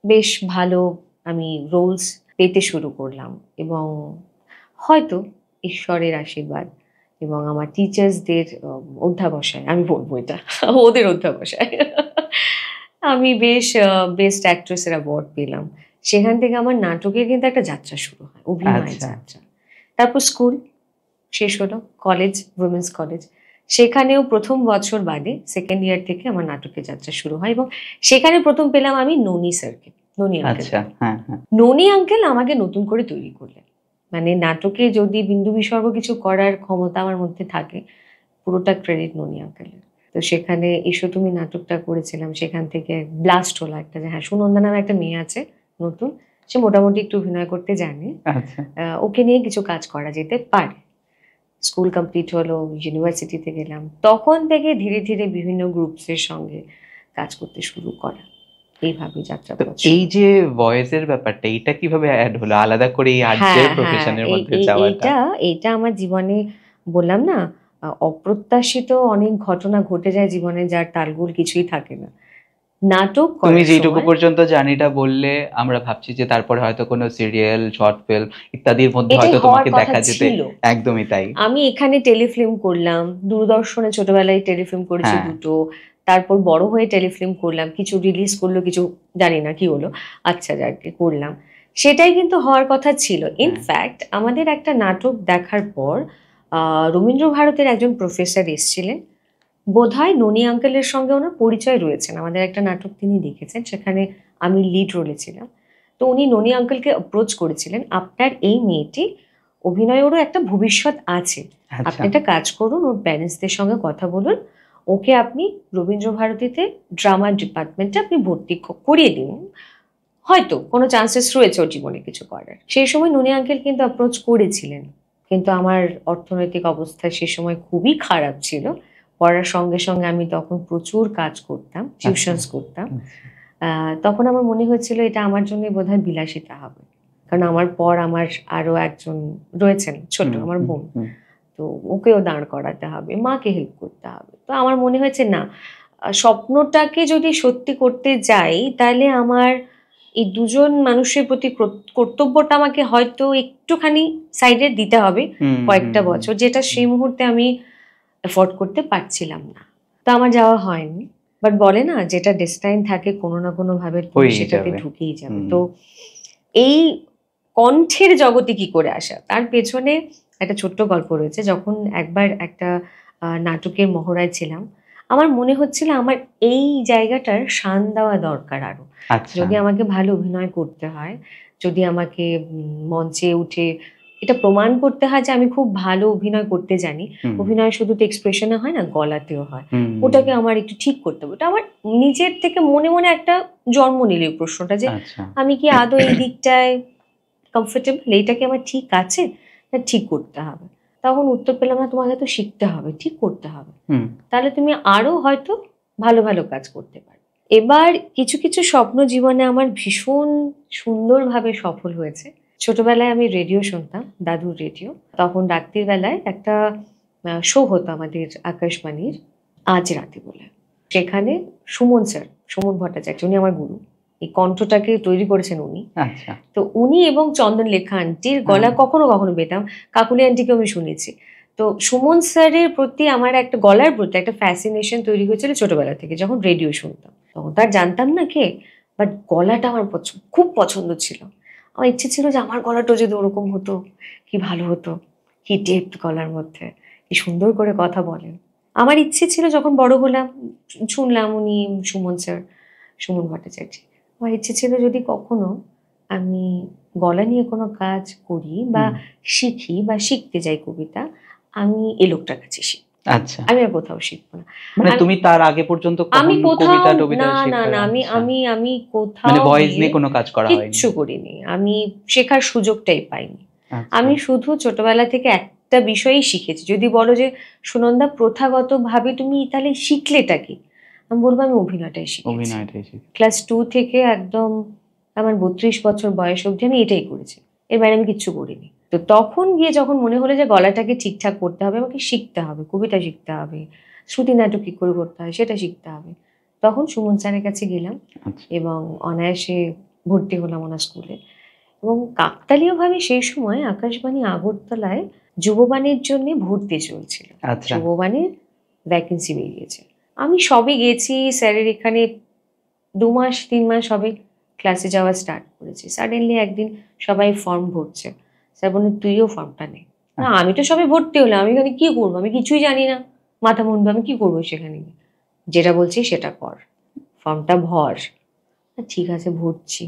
বেশ ভালো আমি রোলস পেতে শুরু করলাম এবং হয়তো ঈশ্বরের আশীর্বাদ এবং আমার টিচার্সদের অধ্যাবসায়, আমি বলবো এটা ওদের অধ্যাবসায়, আমি বেশ বেস্ট অ্যাক্ট্রেসের অ্যাওয়ার্ড পেলাম। সেখান থেকে আমার নাটকের কিন্তু একটা যাত্রা শুরু হয়, অভিনয়ের আচ্ছা। যাত্রা। তারপর স্কুল শেষ হলো, কলেজ, উইমেন্স কলেজ, সেখানেও প্রথম বছর বাদে সেকেন্ড ইয়ার থেকে আমার নাটকের যাত্রা শুরু হয় এবং সেখানে প্রথম পেলাম আমি ননি স্যারকে, ননি আঙ্কেল। আচ্ছা। হ্যাঁ হ্যাঁ। ননি আঙ্কেল আমাকে নতুন করে তৈরি করলেন। মানে নাটকে যদি বিন্দু বিসর্গ কিছু করার ক্ষমতা আমার মধ্যে থাকে, পুরোটা ক্রেডিট ননি আঙ্কেলের। তো সেখানে এসো তুমি নাটকটা করেছিলাম, সেখান থেকে ব্লাস্ট হলো একটা যে হ্যাঁ সুনন্দা নামে একটা মেয়ে আছে নতুন, সে মোটামুটি একটু অভিনয় করতে জানে, আচ্ছা। ওকে নিয়ে কিছু কাজ করা যেতে পারে। স্কুল কমপ্লিট হলো, ইউনিভার্সিটিতে গেলাম, তখন থেকে ধীরে ধীরে বিভিন্ন গ্রুপসের সঙ্গে কাজ করতে শুরু করা, এইভাবে যাত্রা তো পথ এই শুরু। যে ভয়েসের ব্যাপারটা, এটা কিভাবে অ্যাড হলো আলাদা করে এই আর্টের হ্যাঁ হ্যাঁ, প্রফেশনের মধ্যে যাওয়াটা? এইটা আমার জীবনে বললাম না, অপ্রত্যাশিত অনেক ঘটনা ঘটে যায় জীবনে, যার তালগোল কিছুই থাকে না। নাটক তুমি করার যেটুকু সময় পর্যন্ত জানিটা বললে, আমরা ভাবছি যে তারপরে হয়তো কোনো সিরিয়াল, শর্ট ফিল্ম ইত্যাদির মধ্যে এটাই হয়তো হওয়ার তোমাকে কথা দেখা যেতে। ছিল। একদমই তাই। আমি এখানে টেলিফিল্ম করলাম, দূরদর্শনে ছোটবেলায় টেলিফিল্ম করেছি হ্যাঁ। 2টো, তারপর বড় হয়ে টেলিফিল্ম করলাম, কিছু রিলিজ করলো, কিছু জানি না কি হলো, আচ্ছা যাকে করলাম, সেটাই কিন্তু হওয়ার কথা ছিল। ইনফ্যাক্ট আমাদের একটা নাটক দেখার পর রবীন্দ্র ভারতের একজন প্রফেসর এসেছিলেন, বোধহয় ননি আঙ্কেলের সঙ্গে ওনার পরিচয় রয়েছেন, আমাদের একটা নাটক তিনি দেখেছেন, সেখানে আমি লিড রোলে ছিলাম। তো উনি ননি আঙ্কেলকে অ্যাপ্রোচ করেছিলেন, আপনার এই মেয়েটি অভিনয়েরও একটা ভবিষ্যৎ আছে, আচ্ছা। আপনি একটা কাজ করুন, ওর প্যারেন্টসদের সঙ্গে কথা বলুন, ওকে আপনি রবীন্দ্রভারতীতে ড্রামা ডিপার্টমেন্টে আপনি ভর্তি করিয়ে দিন, হয়তো কোনো চান্সেস রয়েছে ওর জীবনে কিছু করার। সেই সময় ননি আঙ্কেল কিন্তু অ্যাপ্রোচ করেছিলেন, কিন্তু আমার অর্থনৈতিক অবস্থা সে সময় খুবই খারাপ ছিল। পড়ার সঙ্গে সঙ্গে আমি তখন প্রচুর কাজ করতাম, টিউশনস করতাম। তখন আমার মনে হয়েছিল এটা আমার জন্য বোধহয় বিলাসিতা হবে, কারণ আমার পর আমার আরো একজন রয়েছেন ছোট, আমার বোন, তো ওকেও দাঁড় করাতে হবে, মাকে হেল্প করতে হবে। তো আমার মনে হয়েছে না, স্বপ্নটাকে যদি সত্যি করতে যাই তাহলে আমার এই দুজন মানুষের প্রতি কর্তব্যটা আমাকে হয়তো একটুখানি সাইডে দিতে হবে কয়েকটা বছর, যেটা সেই মুহূর্তে আমি এফোর্ড করতে পারছিলাম না। তো আমার যাওয়া হয়নি, বাট বলে না যেটা ডেস্টাইন থাকে কোনো না কোনো ভাবে সেটাতে ঢুকেই যাবে। তো এই কণ্ঠের জগতে কি করে আসা, তার পেছনে একটা ছোট্ট গল্প রয়েছে। যখন একবার একটা নাটকের মহড়ায় ছিলাম, আমার মনে হচ্ছিল আমার এই জায়গাটার শান দেওয়া দরকার আরো। যদি আমাকে ভালো অভিনয় করতে হয়, যদি আমাকে মঞ্চে উঠে এটা প্রমাণ করতে হয় যে আমি খুব ভালো অভিনয় করতে জানি, অভিনয় শুধু তো এক্সপ্রেশনে হয় না, গলাতেও হয়, ওটাকে আমার একটু ঠিক করতে হবে। ওটা আমার নিজের থেকে মনে মনে একটা জন্ম নিল এই প্রশ্নটা, যে আমি কি আদৌ এই দিকটায় কমফোর্টেবল, এইটা কি আমার ঠিক আছে, ঠিক করতে হবে। তখন উত্তর পেলাম না, তোমাকে তো শিখতে হবে, ঠিক করতে হবে, তাহলে তুমি আরো হয়তো ভালো ভালো কাজ করতে পারো। এবার কিছু কিছু স্বপ্ন জীবনে আমার ভীষণ সুন্দরভাবে সফল হয়েছে। ছোটবেলায় আমি রেডিও শুনতাম, দাদুর রেডিও। তখন রাত্রির বেলায় একটা শো হতো আমাদের আকাশবাণীর, আজ রাতে বলে। সেখানে সুমন স্যার, সুমন ভট্টাচার্য, উনি আমার গুরু, এই কণ্ঠটাকে তৈরি করেছেন উনি। তো উনি এবং চন্দনলেখা আন্টির গলা কখনো কখনো পেতাম, কাকুলি আন্টিকে আমি শুনেছি। তো সুমন স্যারের প্রতি আমার একটা গলার প্রতি একটা ফ্যাসিনেশন তৈরি হয়েছিল ছোটবেলা থেকে, যখন রেডিও শুনতাম। তখন তার জানতাম না কে, বাট গলাটা আমার খুব পছন্দ ছিল। আমার ইচ্ছে ছিল যে আমার গলাটা যদি ওরকম হতো কি ভালো হতো, কি ডেপথ গলার মধ্যে, কি সুন্দর করে কথা বলেন। আমার ইচ্ছে ছিল যখন বড় হলাম, শুনলাম উনি সুমন স্যার, সুমন ভট্টাচার্য, আমার ইচ্ছে ছিল যদি কখনো আমি গলা নিয়ে কোনো কাজ করি বা শিখি বা শিখতে যাই কবিতা, আমি এই লোকটার কাছে শিখি। আচ্ছা, আমি আর কোথাও শিখবো না। মানে তুমি তার আগে পর্যন্ত আমি কোথাও না না না আমি কোথাও মানে ভয়েস নিয়ে কোনো কাজ করা হয়নি, কিচ্ছু করিনি, আমি শেখার সুযোগটাই পাইনি। আমি শুধু ছোটবেলা থেকে একটা বিষয়ই শিখেছি। যদি বলো যে সুনন্দা প্রথাগত ভাবে তুমি তাহলে শিখলেটা কি, আমি বলবো আমি অভিনয়টাই শিখেছি। ক্লাস 2 থেকে একদম আমার 32 বছর বয়স অবধি আমি এটাই করেছি, এর বাইরে আমি কিচ্ছু করিনি। তো তখন গিয়ে যখন মনে হলো যে গলাটাকে ঠিকঠাক করতে হবে, আমাকে শিখতে হবে, কবিতা শিখতে হবে, শ্রুতি নাটক কি করে করতে হয় সেটা শিখতে হবে, তখন সুমন স্যারের কাছে গেলাম এবং অনায়াসে ভর্তি হলাম ওনার স্কুলে। এবং কাকতালীয়ভাবে সেই সময় আকাশবাণী আগরতলায় যুববাণীর জন্য ভর্তি চলছিল, যুববাণীর ভ্যাকেন্সি বেরিয়েছে। আমি সবে গেছি স্যারের এখানে 2 মাস 3 মাস হবে ক্লাসে যাওয়া স্টার্ট করেছি। সাডেনলি একদিন সবাই ফর্ম ভরছে, স্যার বললেন তুইও ফর্মটা নে। না, আমি তো সবে ভর্তি হলাম, আমি এখানে কি করবো, আমি কিছুই জানি না, মাথা মুন্ডু, আমি কি করবো সেখানে, যেটা বলছি সেটা কর, ফর্মটা ভর। ঠিক আছে ভরছি,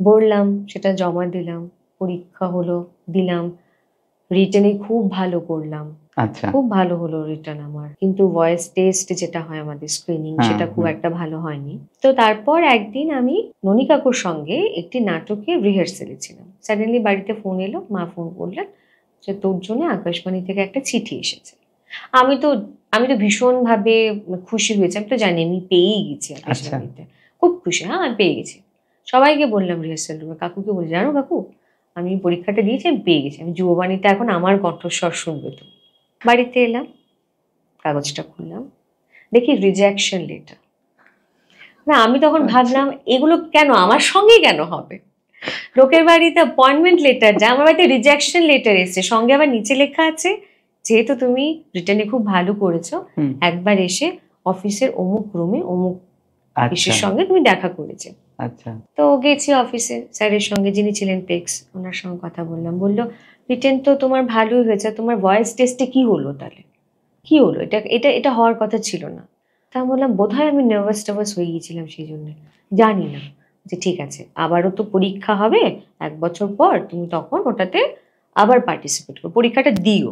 ভরলাম, সেটা জমা দিলাম, পরীক্ষা হলো, দিলাম, রিটেনে খুব ভালো করলাম, খুব ভালো হলো রিটার্ন আমার, কিন্তু ভয়েস টেস্ট যেটা হয় আমাদের স্ক্রিনিং, সেটা খুব একটা ভালো হয়নি। তো তারপর একদিন আমি ননি কাকুর সঙ্গে একটি নাটকের রিহার্সেলে ছিলাম। সাডেনলি বাড়িতে ফোন এলো, মা ফোন করলেন যে তোর জন্য আকাশবাণী থেকে একটা চিঠি এসেছে। আমি তো ভীষণ ভাবে খুশি হয়েছি, আমি তো জানি আমি পেয়েই গেছি আকাশবাণীতে, খুব খুশি, হ্যাঁ আমি পেয়ে গেছি। সবাইকে বললাম রিহার্সেল রুমে, কাকুকে বলি জানো কাকু আমি পরীক্ষাটা দিয়েছি, আমি পেয়ে গেছি, আমি যুববাণীতে এখন আমার কণ্ঠস্বর শুনবে তো। বাড়িতে এলাম, কাগজটা খুললাম, দেখি রিজেকশন লেটার। না, আমি তখন ভাবলাম এগুলো কেন আমার সঙ্গে কেন হবে, লোকের বাড়িতে অ্যাপয়েন্টমেন্ট লেটার যা, আমার বাড়িতে রিজেকশন লেটার এসছে, সঙ্গে আবার নিচে লেখা আছে যেহেতু তুমি রিটার্নে খুব ভালো করেছো, একবার এসে অফিসের অমুক রুমে অমুক অফিসের সঙ্গে তুমি দেখা করেছে। তো গেছি অফিসে, স্যারের সঙ্গে যিনি ছিলেন পেক্স, ওনার সঙ্গে কথা বললাম। বললো রিটেন তো তোমার ভালোই হয়েছে, তোমার ভয়েস টেস্টে কি হলো, তাহলে কি হলো, এটা এটা এটা হওয়ার কথা ছিল না। তা বললাম বোধহয় আমি নার্ভাস হয়ে গিয়েছিলাম সেই জন্য, জানি না। যে ঠিক আছে, আবারও তো পরীক্ষা হবে 1 বছর পর, তুমি তখন ওটাতে আবার পার্টিসিপেট করো, পরীক্ষাটা দিও।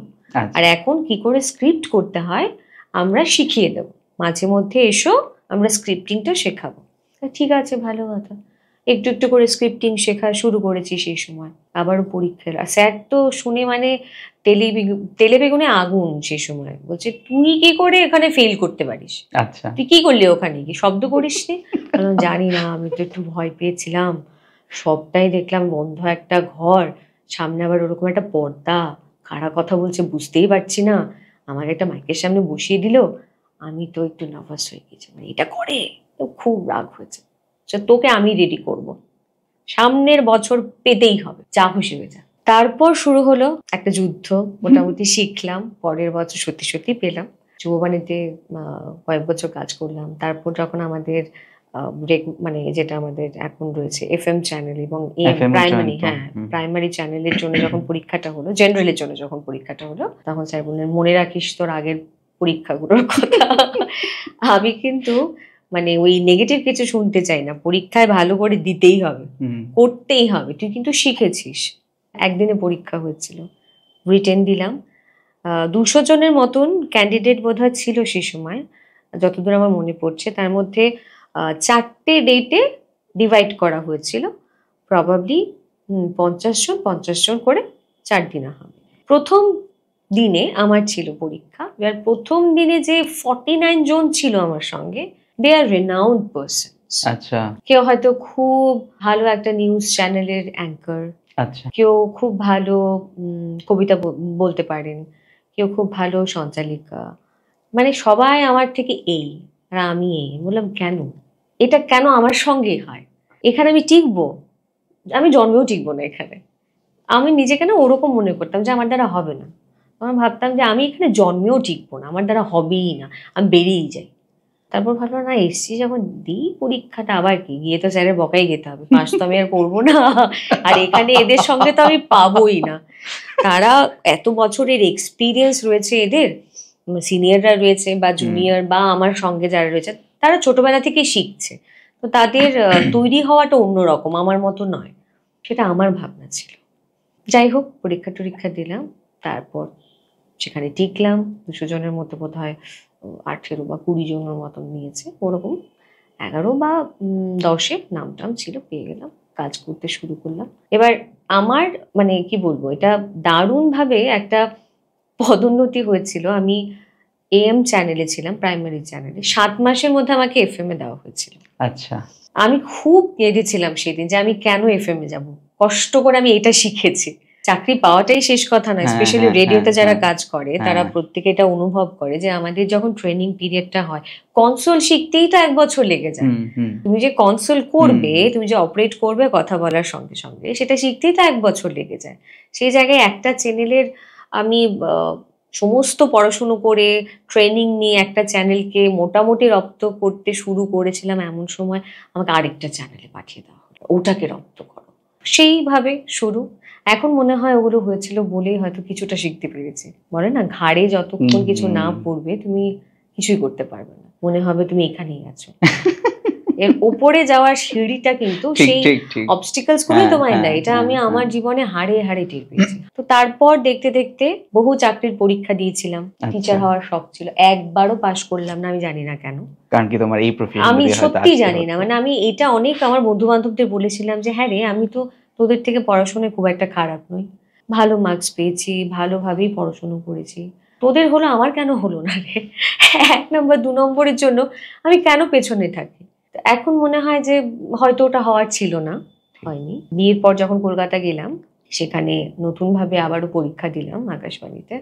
আর এখন কি করে স্ক্রিপ্ট করতে হয় আমরা শিখিয়ে দেবো, মাঝে মধ্যে এসো, আমরা স্ক্রিপ্টিংটা শেখাবো। ঠিক আছে, ভালো কথা। একটু একটু করে স্ক্রিপ্টিং শেখা শুরু করেছি সেই সময়। আবারও পরীক্ষা, স্যার তো শুনে মানে তেলে বেগুনে আগুন সেই সময়, বলছে তুই কি করে এখানে ফেল করতে পারিস, আচ্ছা, তুই কি করলি ওখানে, কি শব্দ করিসনি? জানি না, আমি তো একটু ভয় পেয়েছিলাম, সবটাই দেখলাম বন্ধ একটা ঘর, সামনে আবার ওরকম একটা পর্দা, কারা কথা বলছে বুঝতেই পারছি না, আমাকে একটা মাইকের সামনে বসিয়ে দিল, আমি তো একটু নার্ভাস হয়ে গেছি, মানে এটা করে তো খুব রাগ হয়েছে। তোকে আমি রেডি করব, সামনের বছর পেতেই হবে, যা খুশি হয়ে যা। তারপর শুরু হলো একটা যুদ্ধ, মোটামুটি শিখলাম, পরের বছর সত্যি সত্যি পেলাম। যুববাণীতে কয়েক বছর কাজ করলাম। তারপর যখন আমাদের মানে যেটা আমাদের এখন রয়েছে FM চ্যানেল এবং প্রাইমারি, হ্যাঁ প্রাইমারি চ্যানেলের জন্য যখন পরীক্ষাটা হলো, জেনারেলের জন্য যখন পরীক্ষাটা হলো, তখন স্যার বললেন মনে রাখিস তোর আগের পরীক্ষাগুলোর কথা। আমি কিন্তু মানে ওই নেগেটিভ কিছু শুনতে চাই না, পরীক্ষায় ভালো করে দিতেই হবে, করতেই হবে, তুই কিন্তু শিখেছিস। একদিনে পরীক্ষা হয়েছিল, রিটেন দিলাম। 200 জনের মতন ক্যান্ডিডেট বোধহয় ছিল সেই সময়, যতদূর আমার মনে পড়ছে। তার মধ্যে 4টে ডেটে ডিভাইড করা হয়েছিল, প্রবাবলি 50 জন করে 4 দিনে হবে। প্রথম দিনে আমার ছিল পরীক্ষা, এবার প্রথম দিনে যে 49 জন ছিল আমার সঙ্গে, দে আর রেনাউন্ড পার্সনস। আচ্ছা, কেউ হয়তো খুব ভালো একটা নিউজ চ্যানেলের অ্যাঙ্কার, আচ্ছা, কেউ খুব ভালো কবিতা বলতে পারেন, কেউ খুব ভালো সঞ্চালিকা, মানে সবাই আমার থেকে এই, আর আমি এই। বললাম কেন, এটা কেন আমার সঙ্গে হয়, এখানে আমি টিকবো? আমি জন্মেও টিকবো না এখানে। আমি নিজেকে না ওরকম মনে করতাম যে আমার দ্বারা হবে না। আমি ভাবতাম যে আমি এখানে জন্মেও টিকবো না, আমার দ্বারা হবেই না, আমি বেরিয়েই যাই। তারপর ভাবলাম না, এসছি যখন দিই পরীক্ষাটা, আবার কি, গিয়ে তো স্যারের বকাই যেতে হবে, পাস তো আমি আর করবো না, আর এখানে এদের সঙ্গে তো আমি পাবোই না। তারা এত বছরের এক্সপিরিয়েন্স রয়েছে এদের, সিনিয়ররা রয়েছে বা জুনিয়র বা আমার সঙ্গে যারা রয়েছে, তারা ছোটবেলা থেকেই শিখছে, তো তাদের তৈরি হওয়াটা অন্যরকম, আমার মতো নয়, সেটা আমার ভাবনা ছিল। যাই হোক, পরীক্ষা টরীক্ষা দিলাম, তারপর সেখানে টিকলাম। 200 জনের মধ্যে বোধ হয় 18 বা 20 জনের মতন নিয়েছে, ওরকম 11 বা 10-এ নামটাম ছিল, পেয়ে গেলাম, কাজ করতে শুরু করলাম। এবার আমার মানে কি বলবো, এটা দারুণভাবে একটা পদোন্নতি হয়েছিল। আমি AM চ্যানেলে ছিলাম, প্রাইমারি চ্যানেলে, 7 মাসের মধ্যে আমাকে FM এ দেওয়া হয়েছিল। আচ্ছা, আমি খুব কেঁদেছিলাম সেদিন যে আমি কেন FM এ যাব, কষ্ট করে আমি এটা শিখেছি। চাকরি পাওয়াটাই শেষ কথা নয়, স্পেশালি রেডিওতে যারা কাজ করে তারা প্রত্যেকে এটা অনুভব করে যে আমাদের যখন ট্রেনিং পিরিয়ডটা হয়, কনসোল শিখতেই তো 1 বছর লেগে যায়। তুমি যে কনসোল করবে, তুমি যে অপারেট করবে কথা বলার সঙ্গে সঙ্গে, সেটা শিখতেই তো 1 বছর লেগে যায়। সেই জায়গায় একটা চ্যানেলের আমি সমস্ত পড়াশুনো করে ট্রেনিং নিয়ে একটা চ্যানেলকে মোটামুটি রপ্ত করতে শুরু করেছিলাম, এমন সময় আমাকে আরেকটা চ্যানেলে পাঠিয়ে দেওয়া হলো, ওটাকে রপ্ত করো। সেইভাবে শুরু। এখন মনে হয় ওগুলো হয়েছিল বলেই হয়তো কিছুটা শিখতে পেরেছি। বলে না, ঘাড়ে যতক্ষণ কিছু না পড়বে তুমি কিছুই করতে পারবে না, মনে হবে তুমি এখানেই আছো। এর উপরে যাওয়ার সিঁড়িটা কিন্তু সেই অবস্টিকলস গুলোই তোমায় দেয়, এটা আমি আমার জীবনে হাড়ে হাড়ে টের পেয়েছি। তো তারপর দেখতে দেখতে বহু চাকরির পরীক্ষা দিয়েছিলাম, টিচার হওয়ার শখ ছিল, একবারও পাশ করলাম না, আমি জানি না কেন। কারণ কি তোমার এই প্রফেশন, আমি সত্যি জানি না, মানে আমি এটা অনেক আমার বন্ধু বান্ধবদের বলেছিলাম যে হ্যাঁ রে, আমি তো তোদের থেকে পড়াশোনায় খুব একটা খারাপ নই, ভালো মার্কস পেয়েছি, ভালোভাবেই পড়াশোনা করেছি, তোদের হলো, আমার কেন হলো না রে? 1 নম্বর 2 নম্বরের জন্য আমি কেন পেছনে থাকি? এখন মনে হয় যে হয়তো ওটা হওয়ার ছিল না, হয়নি। বিয়ের পর যখন কলকাতা গেলাম, সেখানে নতুনভাবে আবারও পরীক্ষা দিলাম আকাশবাণীতে,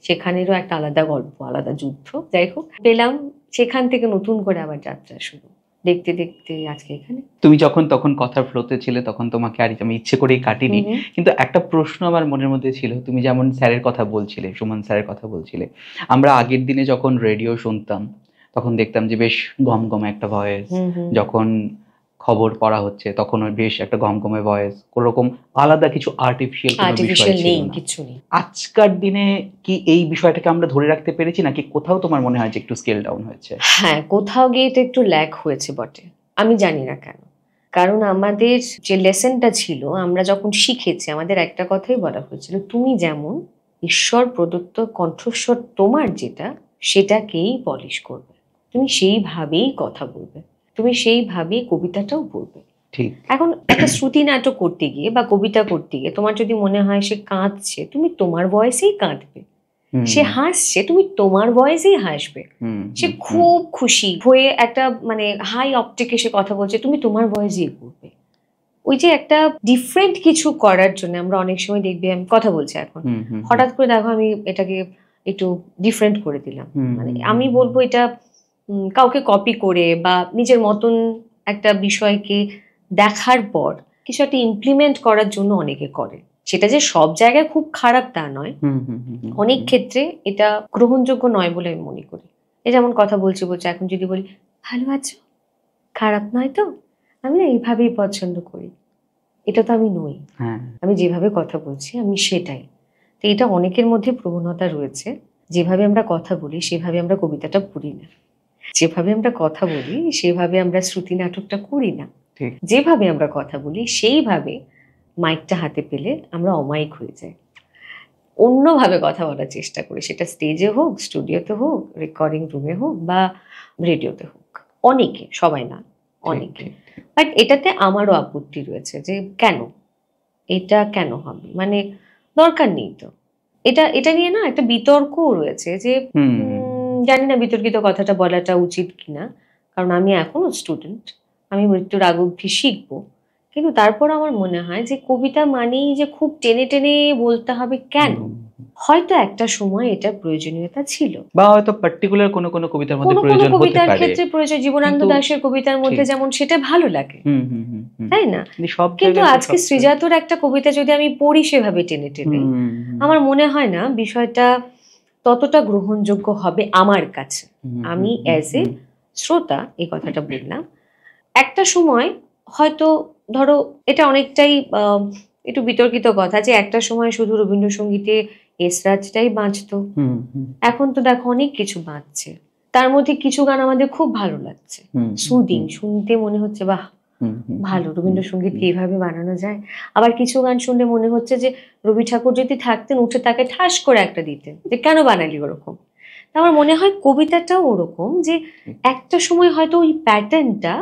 সেখানেরও একটা আলাদা গল্প, আলাদা যুদ্ধ। যাই হোক, পেলাম, সেখান থেকে নতুন করে আবার যাত্রা শুরু, দেখতে দেখতে আজকে এখানে। তুমি যখন তখন কথার ফ্লোতে ছিলে, তখন তোমাকে আর আমি ইচ্ছে করেই কাটিনি, কিন্তু একটা প্রশ্ন আমার মনের মধ্যে ছিল। তুমি যেমন স্যারের কথা বলছিলে, সুমন স্যারের কথা বলছিলে, আমরা আগের দিনে যখন রেডিও শুনতাম তখন দেখতাম যে বেশ গমগমে একটা ভয়েস, যখন খবর পড়া হচ্ছে তখন বেশ একটা গমগমে ভয়েস, কোনোরকম আলাদা কিছু আর্টিফিশিয়াল বিষয় ছিল না, কিছু নেই। আজকের দিনে কি এই বিষয়টাকে আমরা ধরে রাখতে পেরেছি, নাকি কোথাও তোমার মনে হয় যে একটু স্কেল ডাউন হয়েছে? হ্যাঁ, কোথাও গিয়ে তো একটু ল্যাক হয়েছে বটে, আমি জানি না কেন। কারণ আমাদের যে লেসনটা ছিল, আমরা যখন শিখেছি, আমাদের একটা কথাই বলা হয়েছিল, তুমি যেমন ঈশ্বর প্রদত্ত কণ্ঠস্বর তোমার যেটা, সেটাকেই পলিশ করবে, তুমি সেইভাবেই কথা বলবে, তুমি সেইভাবেই কবিতাটাও বলবে। ঠিক। এখন একটা শ্রুতি নাটক করতে গিয়ে বা কবিতা করতে গিয়ে তোমার যদি মনে হয় সে কাঁদছে, তুমি তোমার ভয়েসেই কাঁদবে। সে হাসছে, তুমি তোমার ভয়েসেই হাসবে। সে খুব খুশি হয়ে একটা মানে হাই অপটিকে সে কথা বলছে, তুমি তোমার ভয়েসেই করবে। ওই যে একটা ডিফারেন্ট কিছু করার জন্য আমরা অনেক সময় দেখবে, আমি কথা বলছি এখন, হঠাৎ করে দেখো আমি এটাকে একটু ডিফারেন্ট করে দিলাম, মানে আমি বলবো এটা কাউকে কপি করে বা নিজের মতন একটা বিষয়কে দেখার পর কিছু একটা ইমপ্লিমেন্ট করার জন্য অনেকে করে। সেটা যে সব জায়গায় খুব খারাপ তা নয়, অনেক ক্ষেত্রে এটা গ্রহণযোগ্য নয় বলে আমি মনে করি। এই যেমন কথা বলছি এখন যদি বলি ভালো আছো, খারাপ নয় তো, আমি না এইভাবেই পছন্দ করি, এটা তো আমি নই। আমি যেভাবে কথা বলছি আমি সেটাই। তো এটা অনেকের মধ্যে প্রবণতা রয়েছে, যেভাবে আমরা কথা বলি সেভাবে আমরা কবিতাটা পড়ি না, যেভাবে আমরা কথা বলি সেভাবে আমরা শ্রুতি নাটকটা করি না, যেভাবে আমরা কথা বলি সেইভাবে মাইকটা হাতে পেলে আমরা অমায়িক হয়ে যাই, অন্যভাবে কথা বলার চেষ্টা করি, সেটা স্টেজে হোক, স্টুডিওতে হোক, রেকর্ডিং রুমে হোক বা রেডিওতে হোক। অনেকে, সবাই না, অনেকে। বাট এটাতে আমারও আপত্তি রয়েছে যে কেন এটা কেন হবে, মানে দরকার নেই তো। এটা নিয়ে না একটা বিতর্কও রয়েছে যে জানি না বিতর্কিত কথাটা বলাটা উচিত কিনা, কারণ আমি এখনো স্টুডেন্ট, আমি মৃত্যুর আগ অবধি শিখবো। কিন্তু তারপর আমার মনে হয় যে কবিতা মানেই যে খুব টেনে টেনে বলতে হবে কেন, হয়তো একটা সময় এটা প্রয়োজনীয়তা ছিল, বা হয়তো পার্টিকুলার কোনো কোনো কবিতার মধ্যে কোনো কোনো প্রয়োজন হতে কবিতার পারে। ক্ষেত্রে প্রয়োজন, জীবনানন্দ কিন্তু দাশের কবিতার মধ্যে ঠিক। যেমন সেটা ভালো লাগে, তাই না? সব কিন্তু জায়গায় তো আজকে সব- শ্রীজাতর একটা কবিতা যদি আমি পড়ি সেভাবে টেনে টেনে, আমার মনে হয় না বিষয়টা ততটা গ্রহণযোগ্য হবে আমার কাছে। আমি অ্যাজ এ শ্রোতা এই কথাটা বললাম। একটা সময় হয়তো ধরো এটা অনেকটাই একটু বিতর্কিত কথা যে একটা সময় শুধু রবীন্দ্রসঙ্গীতে এসরাজটাই বাঁচতো, এখন তো দেখো অনেক কিছু বাঁচছে, তার মধ্যে কিছু গান আমাদের খুব ভালো লাগছে, সুদিং, শুনতে মনে হচ্ছে বাহ ভালো, রবীন্দ্রসঙ্গীতকে এইভাবে বানানো যায়। আবার কিছু গান শুনলে মনে হচ্ছে যে রবি ঠাকুর যদি থাকতেন উঠে তাকে ঠাস করে একটা দিতেন, যে কেন বানালি ওরকম। তা আমার মনে হয় কবিতাটাও ওরকম, যে একটা সময় হয়তো ওই প্যাটার্নটা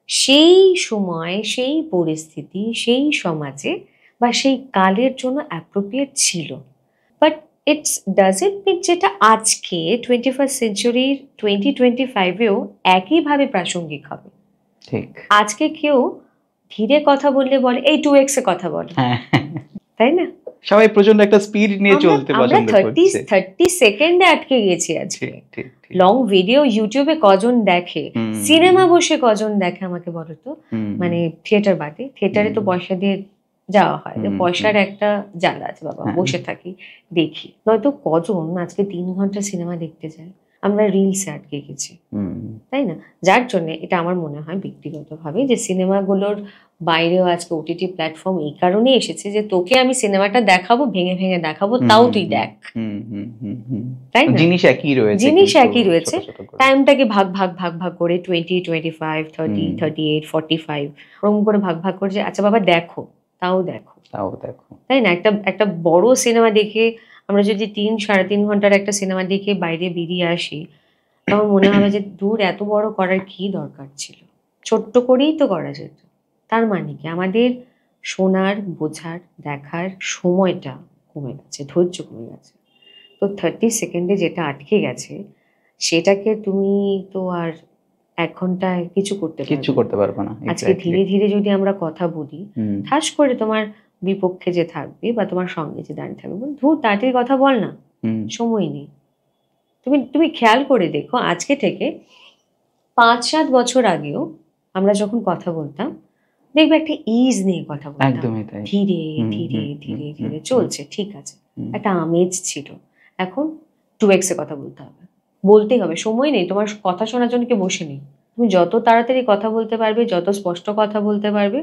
সেই সময়, সেই পরিস্থিতি, সেই সমাজে বা সেই কালের জন্য অ্যাপ্রোপ্রিয়েট ছিল। বাট ইটস ডাজন্ট মিন যেটা আজকে 21st সেঞ্চুরির 2025-এও একইভাবে প্রাসঙ্গিক হবে। ঠিক। আজকে কেউ ধীরে কথা বললে বলে এই 2x এ কথা বলে, তাই না? সবাই প্রচন্ড একটা স্পিড নিয়ে চলতে পছন্দ করছে। 30 সেকেন্ডে আটকে গেছি আজকে। লং ভিডিও ইউটিউবে কজন দেখে, সিনেমা বসে কজন দেখে আমাকে বলো তো, মানে থিয়েটার বাদে, থিয়েটারে তো পয়সা দিয়ে যাওয়া হয়, পয়সার একটা জ্বালা আছে বাবা, বসে থাকি দেখি, নয়তো কজন আজকে 3 ঘন্টা সিনেমা দেখতে যায়, আমরা রিলসে আটকে গেছি, তাই না? যার জন্য এটা আমার মনে হয় ব্যক্তিগতভাবে যে সিনেমাগুলোর বাইরেও আজকে ওটিটি প্ল্যাটফর্ম এই কারণে এসেছে যে তোকে আমি সিনেমাটা দেখাবো, ভেঙে ভেঙে দেখাবো, তাও তুই দেখ, তাই না? জিনিস একই রয়েছে, টাইমটাকে ভাগ ভাগ ভাগ ভাগ করে 20, 25, 30, 38, 45 ওরকম করে ভাগ ভাগ করে যে আচ্ছা বাবা দেখো, তাও দেখো, তাই না? একটা বড় সিনেমা দেখে আমরা যদি 3-3.5 ঘন্টার একটা সিনেমা দেখে বাইরে বেরিয়ে আসি, তখন মনে হবে যে দূর এত বড় করার কি দরকার ছিল, ছোট্ট করেই তো করা যেত। তার মানে কি আমাদের শোনার, বোঝার, দেখার সময়টা কমে গেছে, ধৈর্য কমে গেছে। তো 30 সেকেন্ডে যেটা আটকে গেছে সেটাকে তুমি তো আর 1 ঘন্টায় কিছু করতে পারবে না। আজকে ধীরে ধীরে যদি আমরা কথা বলি, ঠাস করে তোমার বিপক্ষে যে থাকবে বা তোমার সঙ্গে যে দাঁড়িয়ে থাকবে ধুর তাড়াতাড়ি কথা বল না, সময় নেই। তুমি খেয়াল করে দেখো, আজকে থেকে 5-7 বছর আগেও আমরা যখন কথা বলতাম দেখবে একটা ইজ নিয়ে কথা বলতাম, ধীরে ধীরে ধীরে ধীরে চলছে, ঠিক আছে, একটা আমেজ ছিল। এখন 2x এ কথা বলতেই হবে, সময় নেই, তোমার কথা শোনার জন্য কেউ বসে নেই। তুমি যত তাড়াতাড়ি কথা বলতে পারবে, যত স্পষ্ট কথা বলতে পারবে,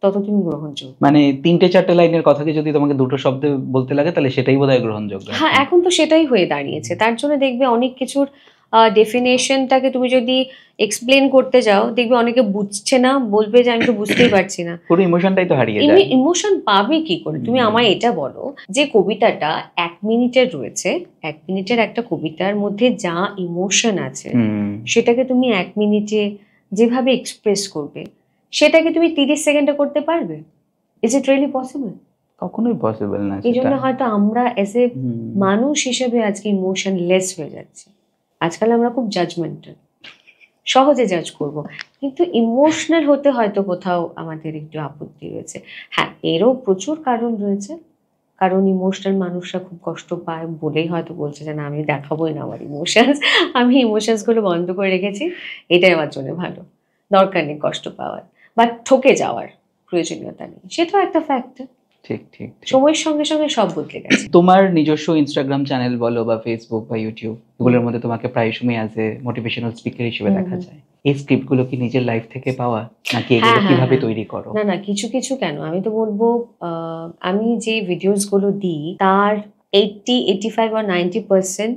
তত তুমি গ্রহণযোগ্য। মানে 3-4 লাইনের কথাকে যদি তোমাকে 2 শব্দে বলতে লাগে তাহলে সেটাই বোধহয় গ্রহণযোগ্য। হ্যাঁ, এখন তো সেটাই হয়ে দাঁড়িয়েছে। তার জন্য দেখবে অনেক কিছুর ডেফিনেশনটাকে তুমি যদি এক্সপ্লেন করতে যাও, দেখবে অনেকে বুঝছে না, বলবে যে আমি তো বুঝতেই পারছি না। পুরো ইমোশনটাই তো হারিয়ে যায়। ইমোশন পাবে কি করে? তুমি আমায় এটা বলো যে কবিতাটা 1 মিনিটের রয়েছে, 1 মিনিটের একটা কবিতার মধ্যে যা ইমোশন আছে সেটাকে তুমি 1 মিনিটে যেভাবে এক্সপ্রেস করবে, সেটাকে তুমি 30 সেকেন্ডে করতে পারবে? Is it really possible? কখনোই পসিবল না এই জন্য সেটা। হয়তো আমরা এজ এ মানুষ হিসেবে আজকে ইমোশন লেস হয়ে যাচ্ছে। আজকাল আমরা খুব জাজমেন্টাল, সহজে জাজ করব, কিন্তু ইমোশনাল হতে হয়তো কোথাও আমাদের একটু আপত্তি রয়েছে। হ্যাঁ, এরও প্রচুর কারণ রয়েছে, কারণ ইমোশনাল মানুষরা খুব কষ্ট পায় বলেই হয়তো বলছে যে না আমি দেখাবোই না আমার ইমোশনস, আমি ইমোশনস গুলো বন্ধ করে রেখেছি, এটাই আমার জন্য ভালো, দরকার নেই কষ্ট পাওয়ার বা ঠকে যাওয়ার প্রয়োজনীয়তা নেই। সেটাও একটা ফ্যাক্টর। ঠিক ঠিক ঠিক। সময়ের সঙ্গে সঙ্গে সব বদলে গেছে। তোমার নিজস্ব ইনস্টাগ্রাম চ্যানেল বলো বা ফেসবুক বা ইউটিউব, এগুলোর মধ্যে তোমাকে প্রায় সময় অ্যাজ এ মোটিভেশনাল স্পিকার হিসেবে দেখা যায়। এই স্ক্রিপ্ট গুলো কি নিজের লাইফ থেকে পাওয়া, নাকি এগুলো হ্যাঁ, কিভাবে হ্যাঁ। তৈরি করো? না না, কিছু কিছু কেন, আমি তো বলবো আমি যে ভিডিওস গুলো দিই তার 80, 85 বা 90%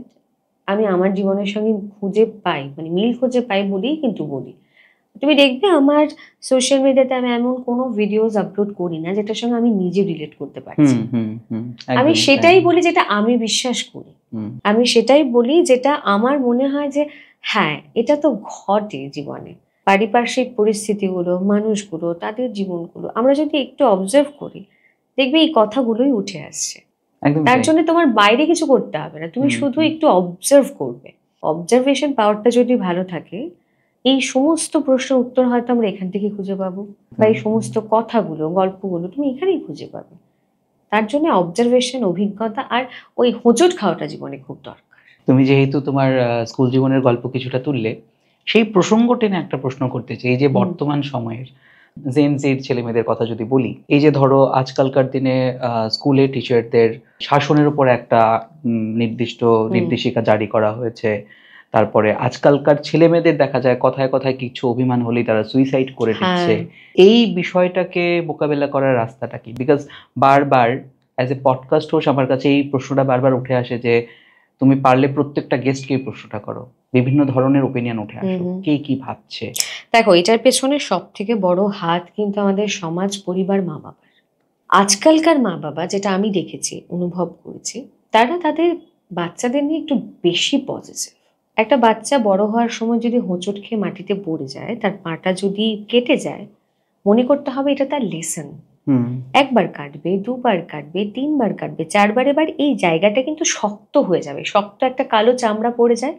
আমি আমার জীবনের সঙ্গে খুঁজে পাই, মানে মিল খুঁজে পাই বলেই কিন্তু বলি। তুমি দেখবে আমার সোশ্যাল মিডিয়াতে আমি এমন কোনো ভিডিওস আপলোড করি না যেটার সঙ্গে আমি নিজে রিলেট করতে পারছি। আমি সেটাই বলি যেটা আমি বিশ্বাস করি, আমি সেটাই বলি যেটা আমার মনে হয় যে হ্যাঁ এটা তো ঘটে জীবনে। পারিপার্শ্বিক পরিস্থিতিগুলো, মানুষগুলো, তাদের জীবনগুলো আমরা যদি একটু অবজার্ভ করি, দেখবে এই কথাগুলোই উঠে আসছে। তার জন্য তোমার বাইরে কিছু করতে হবে না, তুমি শুধু একটু অবজার্ভ করবে। অবজারভেশন পাওয়ারটা যদি ভালো থাকে, এই সমস্ত প্রশ্নের উত্তর হয়তো আমরা এখান থেকে খুঁজে পাবো, বা এই সমস্ত কথাগুলো, গল্পগুলো তুমি এখানেই খুঁজে পাবে। তার জন্য অবজারভেশন, অভিজ্ঞতা আর ওই হোঁচট খাওয়াটা জীবনে খুব দরকার। তুমি যেহেতু তোমার স্কুল জীবনের গল্প কিছুটা তুললে, সেই প্রসঙ্গ টেনে একটা প্রশ্ন করতে চাই। এই যে বর্তমান সময়ের জেন জির ছেলে মেয়েদের কথা যদি বলি, এই যে ধরো আজকালকার দিনে স্কুলে টিচারদের শাসনের উপর একটা নির্দিষ্ট নির্দেশিকা জারি করা হয়েছে। তারপরে আজকালকার ছেলে মেয়েদের দেখা যায় কথায় কথায় কিছু অভিমান হলেই তারা সুইসাইড করে দিচ্ছে। এই বিষয়টাকে মোকাবেলা করার রাস্তাটা কি? বিকজ বারবার অ্যাজ এ পডকাস্ট হোস্ট আমার কাছে এই প্রশ্নটা বারবার উঠে আসে যে তুমি পারলে প্রত্যেকটা গেস্টকে এই প্রশ্নটা করো, বিভিন্ন ধরনের ওপিনিয়ন উঠে আসো, কে কি ভাবছে। দেখো, এটার পেছনে সব থেকে বড় হাত কিন্তু আমাদের সমাজ, পরিবার, মা বাবার। আজকালকার মা বাবা, যেটা আমি দেখেছি, অনুভব করেছি, তারা তাদের বাচ্চাদের নিয়ে একটু বেশি পজিটিভ। একটা বাচ্চা বড় হওয়ার সময় যদি হোঁচট খেয়ে মাটিতে পড়ে যায়, তার পাটা যদি কেটে যায়, মনে করতে হবে এটা তার লেসন। একবার কাটবে, দুবার কাটবে, 3বার কাটবে, 4বার, এবার এই জায়গাটা কিন্তু শক্ত হয়ে যাবে, শক্ত একটা কালো চামড়া পড়ে যায়।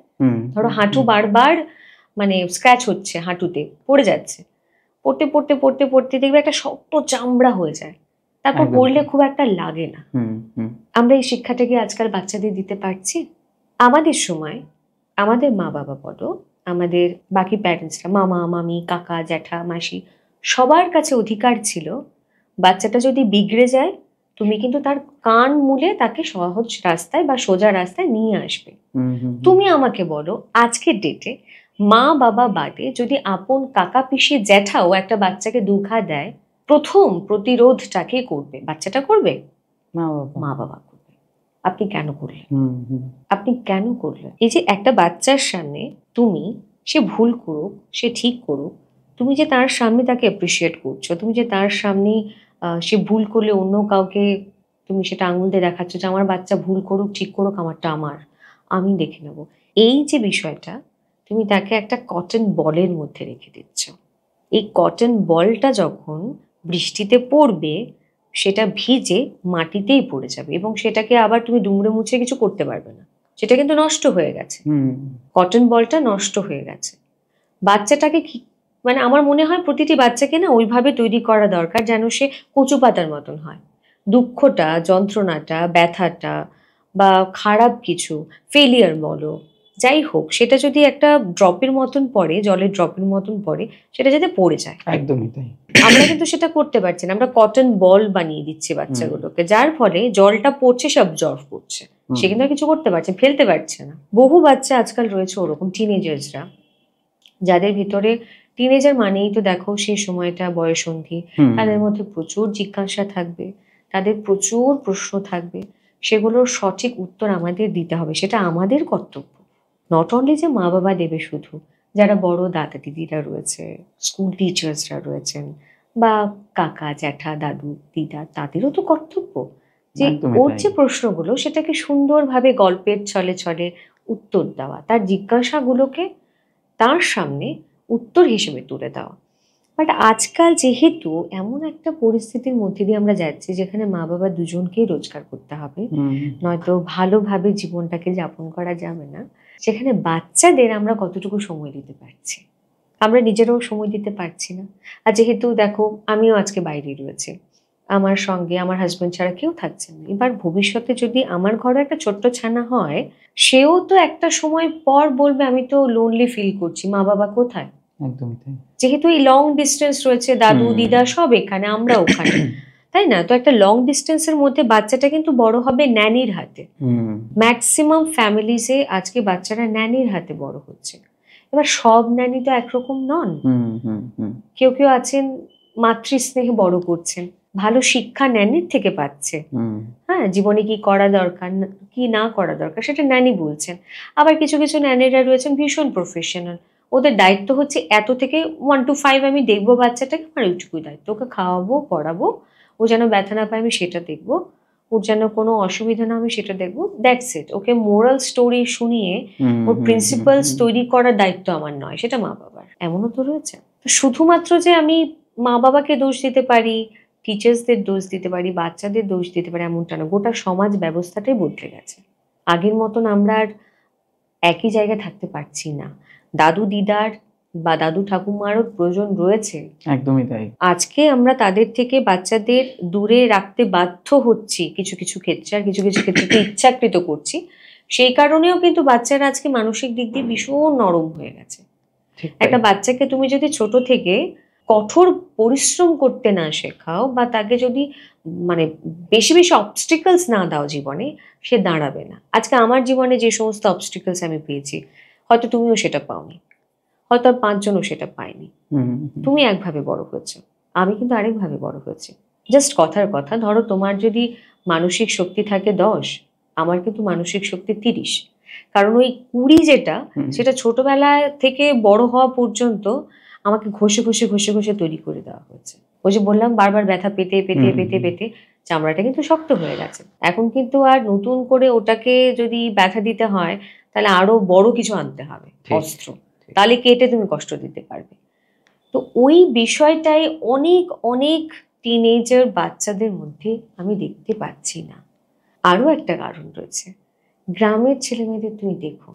ধরো হাঁটু বারবার মানে স্ক্র্যাচ হচ্ছে, হাঁটুতে পড়ে যাচ্ছে, পড়তে পড়তে পড়তে পড়তে দেখবে একটা শক্ত চামড়া হয়ে যায়, তারপর পড়লে খুব একটা লাগে না। আমরা এই শিক্ষাটা কি আজকাল বাচ্চাদের দিতে পারছি? আমাদের সময় আমাদের মা বাবা বলো, আমাদের বাকি প্যারেন্টসরা, মামা মামি, কাকা জ্যাঠা মাসি, সবার কাছে অধিকার ছিল বাচ্চাটা যদি বিগড়ে যায় তুমি কিন্তু তার কান মুলে তাকে সহজ রাস্তায় বা সোজা রাস্তায় নিয়ে আসবে। তুমি আমাকে বলো আজকের ডেটে মা বাবা বাদে যদি আপন কাকা পিসি জ্যাঠাও একটা বাচ্চাকে দুঘা দেয়, প্রথম প্রতিরোধটাকে করবে বাচ্চাটা, করবে মা বাবা করবে। আপনি কেন করলেন? আপনি কেন করলেন? এই যে একটা বাচ্চার সামনে তুমি, সে ভুল করুক সে ঠিক করুক, তুমি যে তার সামনে তাকে অ্যাপ্রিসিয়েট করছো, তুমি যে তার সামনে সে ভুল করলে অন্য কাউকে তুমি সেটা আঙুল দিয়ে দেখাচ্ছ যে আমার বাচ্চা ভুল করুক ঠিক করুক, আমারটা আমার, আমি দেখে নেব, এই যে বিষয়টা, তুমি তাকে একটা কটন বলের মধ্যে রেখে দিচ্ছ। এই কটন বলটা যখন বৃষ্টিতে পড়বে সেটা ভিজে মাটিতেই পড়ে যাবে, এবং সেটাকে আবার তুমি দুমড়ে মুছে কিছু করতে পারবে না, সেটা কিন্তু নষ্ট হয়ে গেছে। কটন বলটা নষ্ট হয়ে গেছে। বাচ্চাটাকে কি, মানে আমার মনে হয় প্রতিটি বাচ্চাকে না ওইভাবে তৈরি করা দরকার যেন সে কচু পাতার মতন হয়। দুঃখটা, যন্ত্রণাটা, ব্যথাটা বা খারাপ কিছু, ফেলিয়ার বলো, যাই হোক, সেটা যদি একটা ড্রপের মতন পড়ে, জলের ড্রপের মতন পড়ে, সেটা যাতে পড়ে যায়। একদমই তাই। আমরা কিন্তু সেটা করতে পারছি না, আমরা কটন বল বানিয়ে দিচ্ছি বাচ্চাগুলোকে, যার ফলে জলটা পড়ছে, সে অবজর্ভ করছে, সে কিন্তু আর কিছু করতে পারছে, ফেলতে পারছে না। বহু বাচ্চা আজকাল রয়েছে ওরকম, টিনেজার্সরা, যাদের ভিতরে, টিনেজার মানেই তো দেখো সেই সময়টা বয়ঃসন্ধি, তাদের মধ্যে প্রচুর জিজ্ঞাসা থাকবে, তাদের প্রচুর প্রশ্ন থাকবে, সেগুলোর সঠিক উত্তর আমাদের দিতে হবে, সেটা আমাদের কর্তব্য। নট অনলি যে মা বাবা দেবে শুধু, যারা বড় দাদা দিদিরা রয়েছে, স্কুল টিচার্সরা রয়েছেন, বা কাকা জ্যাঠা দাদু দিদা, তাদেরও তো কর্তব্য যে একদমই ওর তাই। যে প্রশ্নগুলো সেটাকে সুন্দরভাবে গল্পের ছলে ছলে উত্তর দেওয়া, তার জিজ্ঞাসাগুলোকে তার সামনে উত্তর হিসেবে তুলে দেওয়া। বাট আজকাল যেহেতু এমন একটা পরিস্থিতির মধ্যে দিয়ে আমরা যাচ্ছি যেখানে মা বাবা দুজনকেই রোজগার করতে হবে, নয়তো ভালোভাবে জীবনটাকে যাপন করা যাবে না, সেখানে বাচ্চাদের আমরা কতটুকু সময় দিতে পারছি, আমরা নিজেরাও সময় দিতে পারছি না। আর যেহেতু দেখো আমিও আজকে বাইরে রয়েছে, আমার সঙ্গে আমার হাজবেন্ড ছাড়া কেউ থাকছে না, এবার ভবিষ্যতে যদি আমার ঘরে একটা ছোট্ট ছানা হয়, সেও তো একটা সময় পর বলবে আমি তো লোনলি ফিল করছি, মা বাবা কোথায়। একদমই তাই। যেহেতু এই লং ডিস্টেন্স রয়েছে, দাদু দিদা সব এখানে, আমরা ওখানে, তাই না? তো একটা লং ডিস্টেন্সের মধ্যে বাচ্চাটা কিন্তু বড় হবে ন্যানির হাতে। ম্যাক্সিমাম ফ্যামিলিজে আজকে বাচ্চারা ন্যানির হাতে বড় হচ্ছে। এবার সব ন্যানি তো একরকম নন, কেউ কেউ আছেন মাতৃস্নেহে বড় করছেন, ভালো শিক্ষা ন্যানির থেকে পাচ্ছে, হ্যাঁ, জীবনে কি করা দরকার কি না করা দরকার সেটা ন্যানি বলছেন। আবার কিছু কিছু ন্যানিরা রয়েছেন ভীষণ প্রফেশনাল, ওদের দায়িত্ব হচ্ছে এত থেকে 1 to 5 আমি দেখবো বাচ্চাটাকে, আমার ওইটুকুই দায়িত্ব, ওকে খাওয়াবো পড়াবো, ও যেন ব্যথা না পায় আমি সেটা দেখবো, ওর যেন কোনো অসুবিধা না আমি সেটা দেখবো, that's it. Okay moral story শুনিয়ে ওর প্রিন্সিপালস তৈরি করার দায়িত্ব আমার নয়, সেটা মা বাবার। এমনও তো রয়েছে। তো শুধুমাত্র যে আমি মা বাবাকে দোষ দিতে পারি, টিচার্সদের দোষ দিতে পারি, বাচ্চাদের দোষ দিতে পারি এমনটা না, গোটা সমাজ ব্যবস্থাটাই বদলে গেছে। আগের মতন আমরা আর একই জায়গায় থাকতে পারছি না, দাদু দিদার বা দাদু ঠাকুমারও প্রয়োজন রয়েছে। একদমই তাই। আজকে আমরা তাদের থেকে বাচ্চাদের দূরে রাখতে বাধ্য হচ্ছি কিছু কিছু ক্ষেত্রে, আর কিছু কিছু ক্ষেত্রে ইচ্ছাকৃত করছি। সেই কারণেও কিন্তু বাচ্চারা আজকে মানসিক দিক দিয়ে ভীষণ নরম হয়ে গেছে। একটা বাচ্চাকে তুমি যদি ছোট থেকে কঠোর পরিশ্রম করতে না শেখাও, বা তাকে যদি মানে বেশি বেশি অবস্টিকলস না দাও জীবনে, সে দাঁড়াবে না। আজকে আমার জীবনে যে সমস্ত অবস্টিকলস আমি পেয়েছি, হয়তো তুমিও সেটা পাওনি, হয়তো আর 5 জনও সেটা পায়নি। তুমি একভাবে বড় হয়েছো, আমি কিন্তু আরেকভাবে বড় হয়েছি। জাস্ট কথার কথা, ধরো তোমার যদি মানসিক শক্তি থাকে 10, আমার কিন্তু মানসিক শক্তি 30। কারণ ওই 20 যেটা, সেটা ছোটবেলা থেকে বড় হওয়া পর্যন্ত আমাকে ঘষে ঘষে ঘষে ঘষে তৈরি করে দেওয়া হয়েছে। ওই যে বললাম বারবার ব্যথা পেতে পেতে পেতে পেতে চামড়াটা কিন্তু শক্ত হয়ে গেছে। এখন কিন্তু আর নতুন করে ওটাকে যদি ব্যথা দিতে হয়, তাহলে আরো বড় কিছু আনতে হবে, অস্ত্র, তাহলে কেটে তুমি কষ্ট দিতে পারবে। তো ওই বিষয়টাই অনেক অনেক টিনেজার বাচ্চাদের মধ্যে আমি দেখতে পাচ্ছি না। আরো একটা কারণ রয়েছে, গ্রামের ছেলেমেয়েদের তুমি দেখো,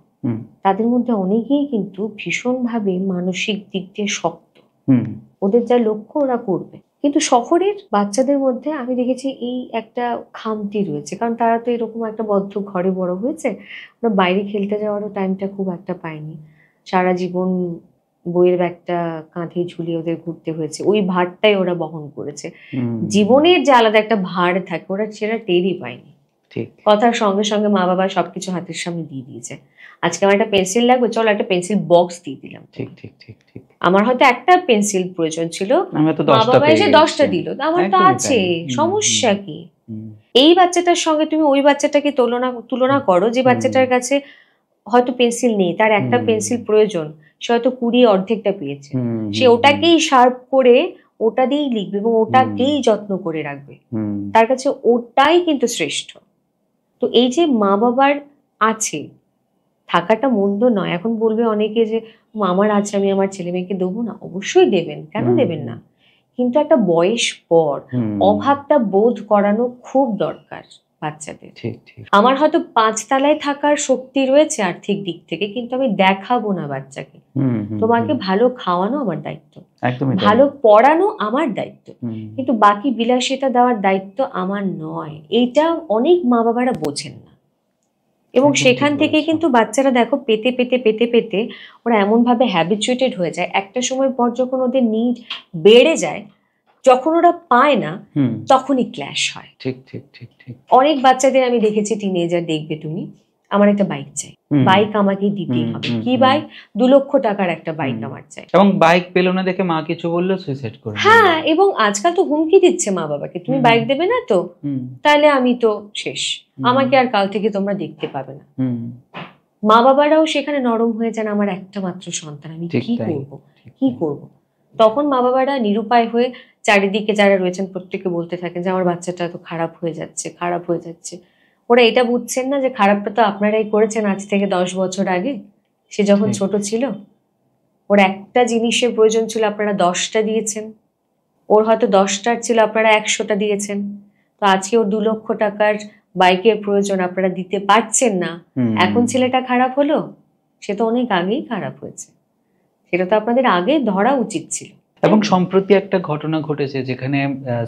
তাদের মধ্যে অনেকেই কিন্তু ভীষণভাবে মানসিক দিক দিয়ে শক্ত, ওদের যা লক্ষ্য ওরা করবে। কিন্তু শহরের বাচ্চাদের মধ্যে আমি দেখেছি এই একটা খামতি রয়েছে, কারণ তারা তো এরকম একটা বদ্ধ ঘরে বড় হয়েছে, ওরা বাইরে খেলতে যাওয়ারও টাইমটা খুব একটা পায়নি, সারা জীবন বইয়ের ব্যাগটা কাঁধে ঝুলিয়ে ওদের ঘুরতে হয়েছে, ওই ভারটাই ওরা বহন করেছে। জীবনের যে আলাদা একটা ভার থাকে ওরা সেটা টেরই পায়নি। কথার সঙ্গে সঙ্গে মা বাবা সবকিছু হাতের সামনে দিয়ে দিয়েছে। আজকে আমার একটা পেন্সিল লাগবে, চলো একটা পেন্সিল বক্স দিয়ে দিলাম। ঠিক ঠিক ঠিক ঠিক। আমার হয়তো একটা পেন্সিল প্রয়োজন ছিল, মা বাবা এসে 10টা দিল, আমার তো আছে, সমস্যা কি? এই বাচ্চাটার সঙ্গে তুমি ওই বাচ্চাটাকে তুলনা করো যে বাচ্চাটার কাছে হয়তো পেন্সিল নেই, তার একটা পেন্সিল প্রয়োজন, সে হয়তো 20 অর্ধেকটা পেয়েছে, সে ওটাকেই শার্প করে ওটা দিয়েই লিখবে এবং ওটাকেই যত্ন করে রাখবে, তার কাছে ওটাই কিন্তু শ্রেষ্ঠ। তো এই যে মা বাবার আছে থাকাটা মন্দ নয়। এখন বলবে অনেকে যে আমার আছে আমি আমার ছেলে মেয়েকে দেবো না, অবশ্যই দেবেন, কেন দেবেন না, কিন্তু একটা বয়স পর অভাবটা বোধ করানো খুব দরকার বাচ্চাদের। আমার হয়তো 5 তলায় থাকার শক্তি রয়েছে আর্থিক দিক থেকে, কিন্তু আমি দেখাবো না বাচ্চাকে, তোমাকে ভালো খাওয়ানো আমার দায়িত্ব, ভালো পড়ানো আমার দায়িত্ব, কিন্তু বাকি বিলাসিতা দেওয়ার দায়িত্ব আমার নয়। এইটা অনেক মা বাবারা বোঝেন না, এবং সেখান থেকে কিন্তু বাচ্চারা দেখো পেতে পেতে পেতে পেতে ওরা এমন ভাবে হ্যাবিচুয়েটেড হয়ে যায়, একটা সময় পর যখন ওদের নিড বেড়ে যায়, যখন ওরা পায় না তখনই ক্ল্যাশ হয়। ঠিক ঠিক ঠিক ঠিক। অনেক বাচ্চাদের আমি দেখেছি, টিনেজার দেখবে তুমি, আমার একটা বাইক চাই, বাইক আমাকে দিতেই হবে। কি বাইক? 2 লক্ষ টাকার একটা বাইক আমার চাই, এবং বাইক পেল না দেখে মা কিছু বললো সুইসাইড করবে। হ্যাঁ, এবং আজকাল তো হুমকি দিচ্ছে মা বাবাকে, তুমি বাইক দেবে না তো তাহলে আমি তো শেষ, আমাকে আর কাল থেকে তোমরা দেখতে পাবে না। মা বাবারাও সেখানে নরম হয়ে যান, আমার একটা মাত্র সন্তান, আমি ঠিক কি তাই, করব ঠিক কি তাই। করব। তখন মা বাবারা নিরুপায় হয়ে চারিদিকে যারা রয়েছেন প্রত্যেকে বলতে থাকেন যে আমার বাচ্চাটা তো খারাপ হয়ে যাচ্ছে, খারাপ হয়ে যাচ্ছে। ওরা এটা বুঝছেন না যে খারাপটা তো আপনারাই করেছেন আজ থেকে 10 বছর আগে, সে যখন ঠিক। ছোট ছিল। ওর একটা জিনিসের প্রয়োজন ছিল, আপনারা 10টা দিয়েছেন। ওর হয়তো 10টার ছিল, আপনারা 100টা দিয়েছেন। তো আজকে ওর 2 লক্ষ টাকার বাইকের প্রয়োজন, আপনারা দিতে পারছেন না। এখন ছেলেটা খারাপ হলো? সে তো অনেক আগেই খারাপ হয়েছে। সেটা তো আপনাদের আগে ধরা উচিত ছিল। এবং সম্প্রতি একটা ঘটনা ঘটেছে যেখানে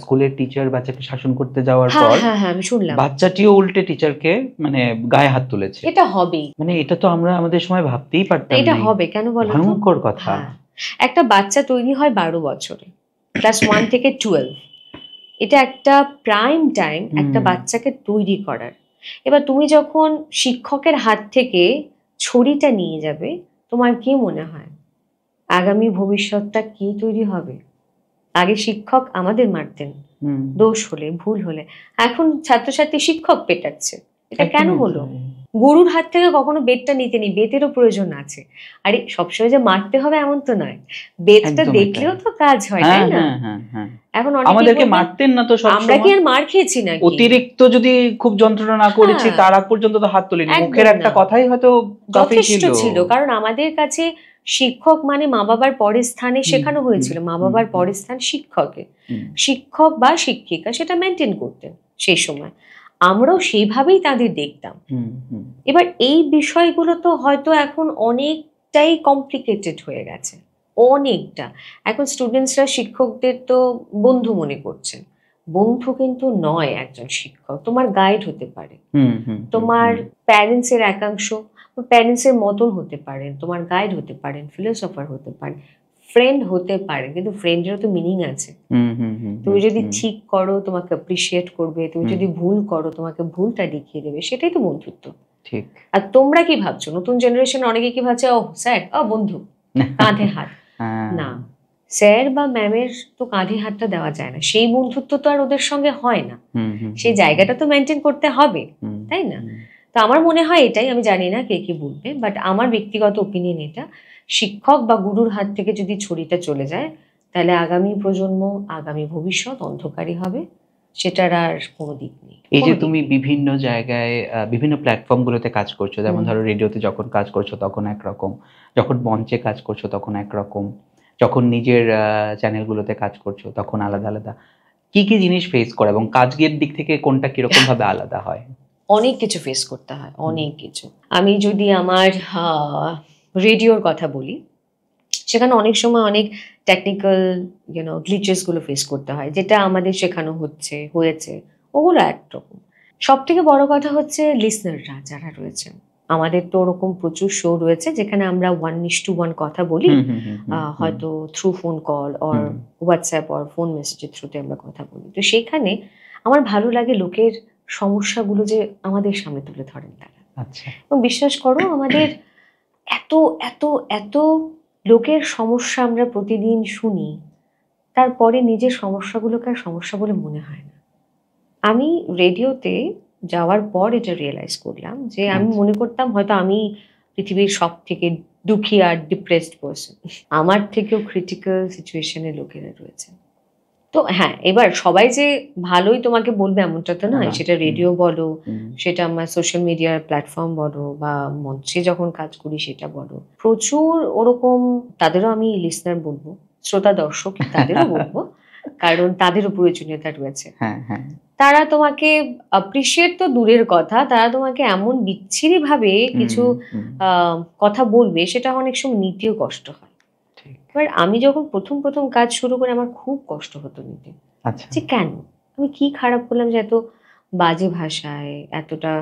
স্কুলের টিচার বাচ্চাকে শাসন করতে যাওয়ার হ্যাঁ পর হ্যাঁ হ্যাঁ, আমি শুনলাম। বাচ্চাটিও উল্টে টিচারকে মানে গায়ে হাত তুলেছে। এটা হবেই। মানে এটা তো আমরা আমাদের সময় ভাবতেই পারতাম এটা না। হবে কেন বলো তো? ভয়ঙ্কর কথা। হ্যাঁ, একটা বাচ্চা তৈরি হয় 12 বছরে, ক্লাস 1 থেকে 12। এটা একটা প্রাইম টাইম একটা বাচ্চাকে তৈরি করার। এবার তুমি যখন শিক্ষকের হাত থেকে ছড়িটা নিয়ে যাবে, তোমার কি মনে হয় আগামী ভবিষ্যৎটা কি তৈরি হবে? আগে শিক্ষক আমাদের মারতেন দোষ হলে, ভুল হলে। এখন ছাত্রছাত্রী শিক্ষক পেটাচ্ছে। এটা কেন একদমই হলো? তাই। গুরুর হাত থেকে কখনো বেতটা নিতে নেই, বেতেরও প্রয়োজন আছে। আরে সবসময় যে মারতে হবে এমন তো নয়, বেতটা একদমই দেখলেও তাই। তো কাজ হয়, হ্যাঁ তাই না? হ্যাঁ হ্যাঁ হ্যাঁ। এখন অনেকেই আমাদেরকে বলবে, মারতেন না তো আমরা কি সবসময়। আর মার খেয়েছি নাকি? অতিরিক্ত যদি খুব যন্ত্রণা না করেছি হ্যাঁ, তার আগ পর্যন্ত তো হাত তুলিনি। মুখের একদম একটা না। কথাই হয়তো কাফি যথেষ্ট ছিল। ছিল, কারণ আমাদের কাছে শিক্ষক মানে মা বাবার পরের স্থানে হুম, শেখানো হুম, হয়েছিল। মা হুম, বাবার হুম, পরের স্থান শিক্ষকের। হুম, শিক্ষক বা শিক্ষিকা সেটা মেনটেন করতেন সেই সময়। আমরাও সেইভাবেই তাদের দেখতাম। হুম, হুম, এবার এই বিষয়গুলো তো হয়তো এখন অনেকটাই কমপ্লিকেটেড হয়ে গেছে, অনেকটা। এখন স্টুডেন্টসরা শিক্ষকদের তো বন্ধু মনে করছেন। বন্ধু কিন্তু নয় একজন শিক্ষক, তোমার গাইড হতে পারে, হুম, হুম, তোমার প্যারেন্টসের একাংশ, প্যারেন্টসের মতন হতে পারেন, তোমার গাইড হতে পারেন, ফিলোসফার হতে পারেন, ফ্রেন্ড হতে পারেন। কিন্তু ফ্রেন্ডেরও তো মিনিং আছে। হুম, হুম, হুম, তুমি যদি হুম, ঠিক করো তোমাকে অ্যাপ্রিসিয়েট করবে, তুমি হুম, যদি ভুল করো তোমাকে ভুলটা দেখিয়ে দেবে, সেটাই তো বন্ধুত্ব। ঠিক। আর তোমরা কি ভাবছো, নতুন জেনারেশন অনেকে কি ভাবছে, ও স্যার, ও বন্ধু, কাঁধে হাত। হ্যাঁ, না, স্যার বা ম্যামের তো কাঁধে হাতটা দেওয়া যায় না, সেই বন্ধুত্ব তো আর ওদের সঙ্গে হয় না। হুম, হুম, সেই জায়গাটা তো মেনটেন করতে হবে, হুম, তাই না? হুম, তো আমার মনে হয় এটাই, আমি জানি না কে কি বলবে, বাট আমার ব্যক্তিগত ওপিনিয়ন এটা, শিক্ষক বা গুরুর হাত থেকে যদি ছড়িটা চলে যায়, তাহলে আগামী প্রজন্ম, আগামী ভবিষ্যৎ অন্ধকারই হবে। সেটার আর কোনো দিক নেই, এই যে কোনো দিক তুমি নেই। বিভিন্ন জায়গায় বিভিন্ন প্ল্যাটফর্ম গুলোতে কাজ করছো, যেমন হুম। ধরো রেডিওতে যখন কাজ করছো তখন একরকম, যখন মঞ্চে কাজ করছো তখন একরকম, যখন নিজের চ্যানেলগুলোতে কাজ করছো তখন আলাদা আলাদা। কি কি জিনিস ফেস করো এবং কাজের দিক থেকে কোনটা কিরকম ভাবে আলাদা হয়? অনেক কিছু ফেস করতে হয়, হুম, অনেক কিছু। আমি যদি আমার রেডিওর কথা বলি, সেখানে অনেক সময় অনেক টেকনিক্যাল গ্লিচেস গুলো ফেস করতে হয়, যেটা আমাদের শেখানো হয়েছে, ওগুলো একরকম। সব থেকে বড় কথা হচ্ছে লিসনাররা যারা রয়েছেন। আমাদের তো ওরকম প্রচুর শো রয়েছে যেখানে আমরা 1:1 কথা বলি, হুম, হুম, হুম, হুম, হুম, হয়তো through phone call or hmm, WhatsApp or phone মেসেজের থ্রুতে আমরা কথা বলি। তো সেখানে আমার ভালো লাগে লোকের সমস্যাগুলো যে আমাদের সামনে তুলে ধরেন তারা। আচ্ছা। এবং বিশ্বাস করো আমাদের এত এত এত লোকের সমস্যা আমরা প্রতিদিন শুনি, তারপরে নিজের সমস্যাগুলোকে আর সমস্যা বলে মনে হয় না। আমি রেডিওতে যাওয়ার পর এটা রিয়েলাইজ করলাম যে আমি আচ্ছা। মনে করতাম হয়তো আমি পৃথিবীর সব থেকে দুঃখী আর ডিপ্রেসড পার্সন। আমার থেকেও ক্রিটিক্যাল সিচুয়েশনে লোকেরা রয়েছে। তো হ্যাঁ, এবার সবাই যে ভালোই তোমাকে বলবে এমনটা তো না, নয়। না। সেটা হুম, রেডিও বলো, হুম, সেটা আমার সোশ্যাল মিডিয়ার প্ল্যাটফর্ম বলো, বা মঞ্চে যখন কাজ করি সেটা বলো। প্রচুর ওরকম, তাদেরও আমি লিসনার বলবো, শ্রোতা দর্শক তাদেরও বলবো। কারণ তাদেরও প্রয়োজনীয়তা রয়েছে। হ্যাঁ, হ্যাঁ। তারা তোমাকে অ্যাপ্রিশিয়েট তো দূরের কথা, তারা তোমাকে এমন বিচ্ছিরিভাবে হুম, কিছু হুম, কথা বলবে, সেটা অনেক সময় নিতেও কষ্ট হয়। ঠিক। এবার আমি যখন প্রথম কাজ শুরু করি আমার খুব কষ্ট হতো নিতে, আচ্ছা। যে কেন আমি কি খারাপ করলাম যে এত বাজে ভাষায় এতটা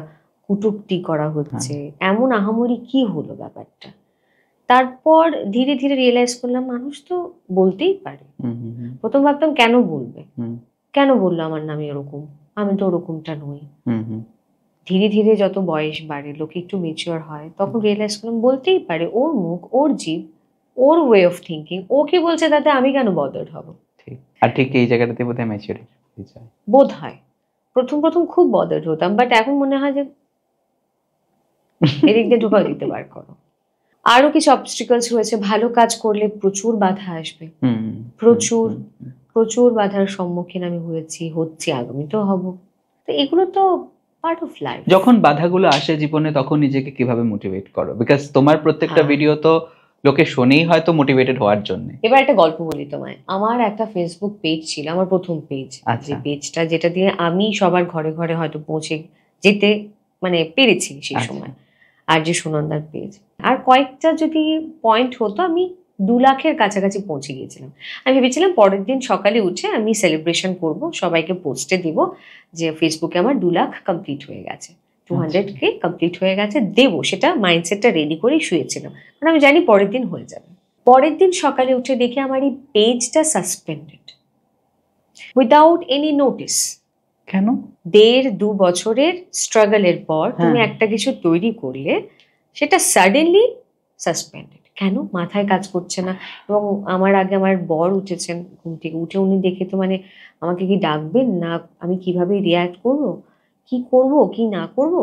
কটূক্তি করা হ্যাঁ। হচ্ছে, এমন আহামরি কি হলো ব্যাপারটা। তারপর ধীরে ধীরে রিয়েলাইজ করলাম মানুষ তো বলতেই পারে। হুম, হুম, হুম, প্রথম ভাবতাম কেন বলবে, হুম, কেন বললো আমার নামে এরকম, আমি তো ওরকমটা নই। হুম, হুম, ধীরে ধীরে যত বয়স বাড়ে, লোকে একটু ম্যাচিওর হয়, তখন রিয়েলাইজ করলাম বলতেই পারে, ওর মুখ, ওর জিভ, ওর ওয়ে অফ থিঙ্কিং, ও কি বলছে তাতে আমি কেন বদার্ড হব। ঠিক। আর ঠিক এই জায়গাটাতে বোধহয় ম্যাচুরিটি পরিচয়। বোধ হয় প্রথম খুব বদার্ড হতাম, বাট এখন মনে হয় যে এদিক দিয়ে ঢোকাও দিতে বার করো। আরো কিছু অবস্টিকলস রয়েছে, ভালো কাজ করলে প্রচুর বাধা আসবে, প্রচুর প্রচুর বাধার সম্মুখীন আমি হচ্ছি, আগামীতেও হব। তো এগুলো তো পার্ট অফ লাইফ। যখন বাধাগুলো আসে জীবনে তখন নিজেকে কিভাবে মোটিভেট করো? বিকজ তোমার প্রত্যেকটা ভিডিও তো লোকে শোনেই হয়তো মোটিভেটেড হওয়ার জন্য। এবার একটা গল্প বলি তোমায়। আমার একটা ফেসবুক পেজ ছিল, আমার প্রথম পেজ, যে পেজটা যেটা দিয়ে আমি সবার ঘরে ঘরে হয়তো পৌঁছে যেতে মানে পেরেছি সেই সময়, আর যে সুনন্দার পেজ। আর কয়েকটা যদি পয়েন্ট হতো আমি 2 লাখের কাছাকাছি পৌঁছে গিয়েছিলাম। আমি ভেবেছিলাম পরের দিন সকালে উঠে আমি সেলিব্রেশন করব, সবাইকে পোস্টে দিব যে ফেসবুকে আমার 2 লাখ কমপ্লিট হয়ে গেছে, 200K কমপ্লিট হয়ে গেছে, দেবো। সেটা মাইন্ডসেটটা রেডি করেই শুয়েছিলাম, কারণ আমি জানি পরের দিন হয়ে যাবে। পরের দিন সকালে উঠে দেখি আমার এই পেজটা সাসপেন্ডেড উইদাউট এনি নোটিস। কেন? 1.5-2 বছরের স্ট্রাগলের পর তুমি একটা কিছু তৈরি করলে সেটা সাডেনলি সাসপেন্ডেড। কেন? মাথায় কাজ করছে না। এবং আমার আগে আমার বর উঠেছেন ঘুম থেকে, উঠে উনি দেখে তো মানে আমাকে কি ডাকবেন না, আমি কিভাবে রিয়াক্ট করব, কি করব কি না করব,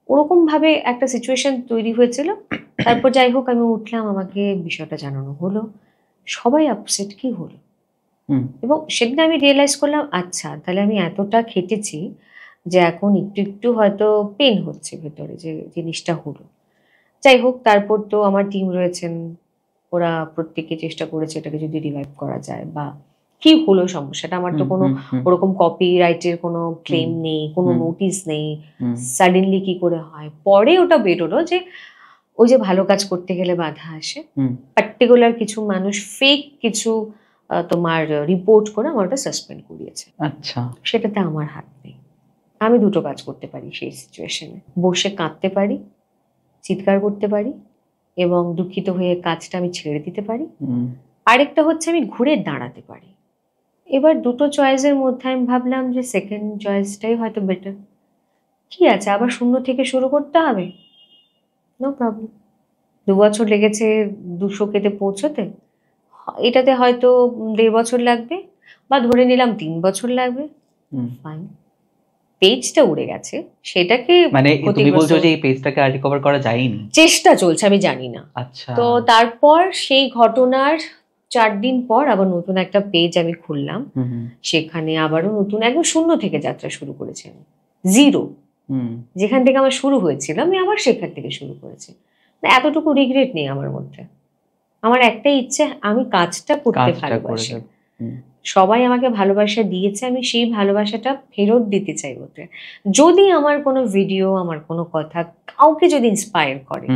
ওরকম ভাবে একটা সিচুয়েশন তৈরি হয়েছিল। তারপর যাই হোক আমি উঠলাম, আমাকে বিষয়টা জানানো হলো, সবাই আপসেট। কি হলো? এবং সেদিন আমি রিয়েলাইজ করলাম, আচ্ছা তাহলে আমি এতটা খেটেছি যে এখন একটু একটু হয়তো পেন হচ্ছে ভেতরে, যে জিনিসটা হলো। যাই হোক, তারপর তো আমার টিম রয়েছেন, ওরা প্রত্যেকে চেষ্টা করেছে এটাকে যদি রিভাইভ করা যায়, বা কি হলো সমস্যাটা। আমার তো কোনো ওরকম কপিরাইটের কোনো ক্লেম নেই, কোনো নোটিশ নেই, সাডেনলি কি করে হয়। পরে ওটা বেরোলো যে ওই যে ভালো কাজ করতে গেলে বাধা আসে, পার্টিকুলার কিছু মানুষ ফেক কিছু তোমার রিপোর্ট করে আমার ওটা সাসপেন্ড করিয়েছে। আচ্ছা, সেটাতে আমার হাত নেই। আমি 2টো কাজ করতে পারি সেই সিচুয়েশনে, বসে কাঁদতে পারি, চিৎকার করতে পারি, এবং দুঃখিত হয়ে কাজটা আমি ছেড়ে দিতে পারি। আরেকটা হচ্ছে আমি ঘুরে দাঁড়াতে পারি। এবার 2টো চয়েসের মধ্যে আমি ভাবলাম যে সেকেন্ড চয়েসটাই হয়তো বেটার। কি আছে, আবার শূন্য থেকে শুরু করতে হবে? No problem. 2 বছর লেগেছে 200K-তে পৌঁছতে, এটাতে হয়তো 1.5 বছর লাগবে, বা ধরে নিলাম 3 বছর লাগবে, ফাইন। পেজটা উড়ে গেছে, সেটাকে মানে তুমি বলছো যে এই পেজটাকে আর রিকভার করা যায়নি? চেষ্টা চলছে, আমি জানি না। আচ্ছা। তো তারপর সেই ঘটনার 4 দিন পর আবার নতুন একটা পেজ আমি খুললাম, সেখানে আবারও নতুন একদম শূন্য থেকে যাত্রা শুরু করেছি আমি, জিরো। যেখান থেকে আমার শুরু হয়েছিল আমি আবার সেখান থেকে শুরু করেছি। এতটুকু রিগ্রেট নেই আমার মধ্যে। আমার একটাই ইচ্ছে, আমি কাজটা করতে ভালোবাসি। সবাই আমাকে ভালোবাসা দিয়েছে, আমি সেই ভালোবাসাটা ফেরত দিতে চাই ওদের। যদি আমার কোনো ভিডিও, আমার কোনো কথা কাউকে যদি ইন্সপায়ার করে,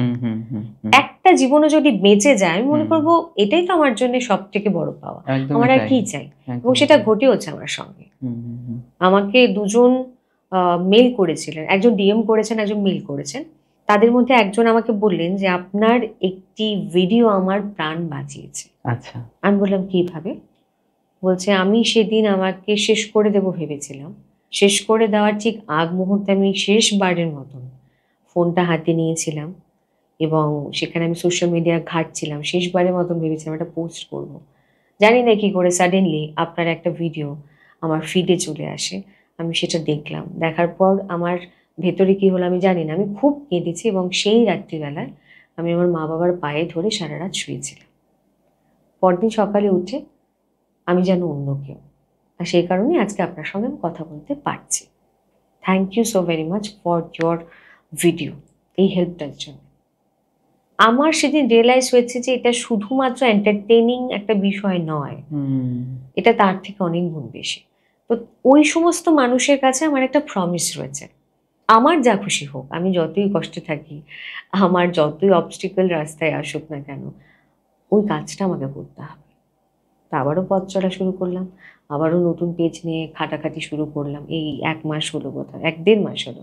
একটা জীবনও যদি বেঁচে যায়, আমি মনে করবো এটাই তো আমার জন্য সব থেকে বড় পাওয়া। আমার আর কি চাই? এবং সেটা ঘটেওছে আমার সঙ্গে। আমাকে 2জন মেল করেছিলেন, একজন ডিএম করেছেন, একজন মেল করেছেন। তাদের মধ্যে একজন আমাকে বললেন যে আপনার একটি ভিডিও আমার প্রাণ বাঁচিয়েছে। আচ্ছা। আমি বললাম কিভাবে? বলছে আমি সেদিন আমাকে শেষ করে দেব ভেবেছিলাম, শেষ করে দেওয়ার ঠিক আগ মুহূর্তে আমি শেষবারের মতন ফোনটা হাতে নিয়েছিলাম, এবং সেখানে আমি সোশ্যাল মিডিয়া ঘাঁটছিলাম, শেষবারের মতন ভেবেছিলাম একটা পোস্ট করব। জানি না কি করে সাডেনলি আপনার একটা ভিডিও আমার ফিডে চলে আসে। আমি সেটা দেখলাম, দেখার পর আমার ভেতরে কি হলো আমি জানি না, আমি খুব কেঁদেছি, এবং সেই রাত্রিবেলায় আমি আমার মা বাবার পায়ে ধরে সারা রাত শুয়েছিলাম। পরদিন সকালে উঠে আমি যেন অন্য কেউ, আর সেই কারণে আজকে আপনার সঙ্গে আমি কথা বলতে পারছি। Thank you so very much for your video, এই হেল্পটার জন্য। আমার সেদিন রিয়েলাইজ হয়েছে যে এটা শুধুমাত্র এন্টারটেইনিং একটা বিষয় নয়, এটা তার থেকে অনেক গুণ বেশি। তো ওই সমস্ত মানুষের কাছে আমার একটা প্রমিস রয়েছে, আমার যা খুশি হোক, আমি যতই কষ্টে থাকি, আমার যতই অবস্টিকল রাস্তায় আসুক না কেন, ওই কাজটা আমাকে করতে হবে। তা আবারও পথ চলা শুরু করলাম, আবারও নতুন পেজ নিয়ে খাটাখাটি শুরু করলাম। এই 1 মাস হলো, বোধহয় 1-1.5 মাস হলো।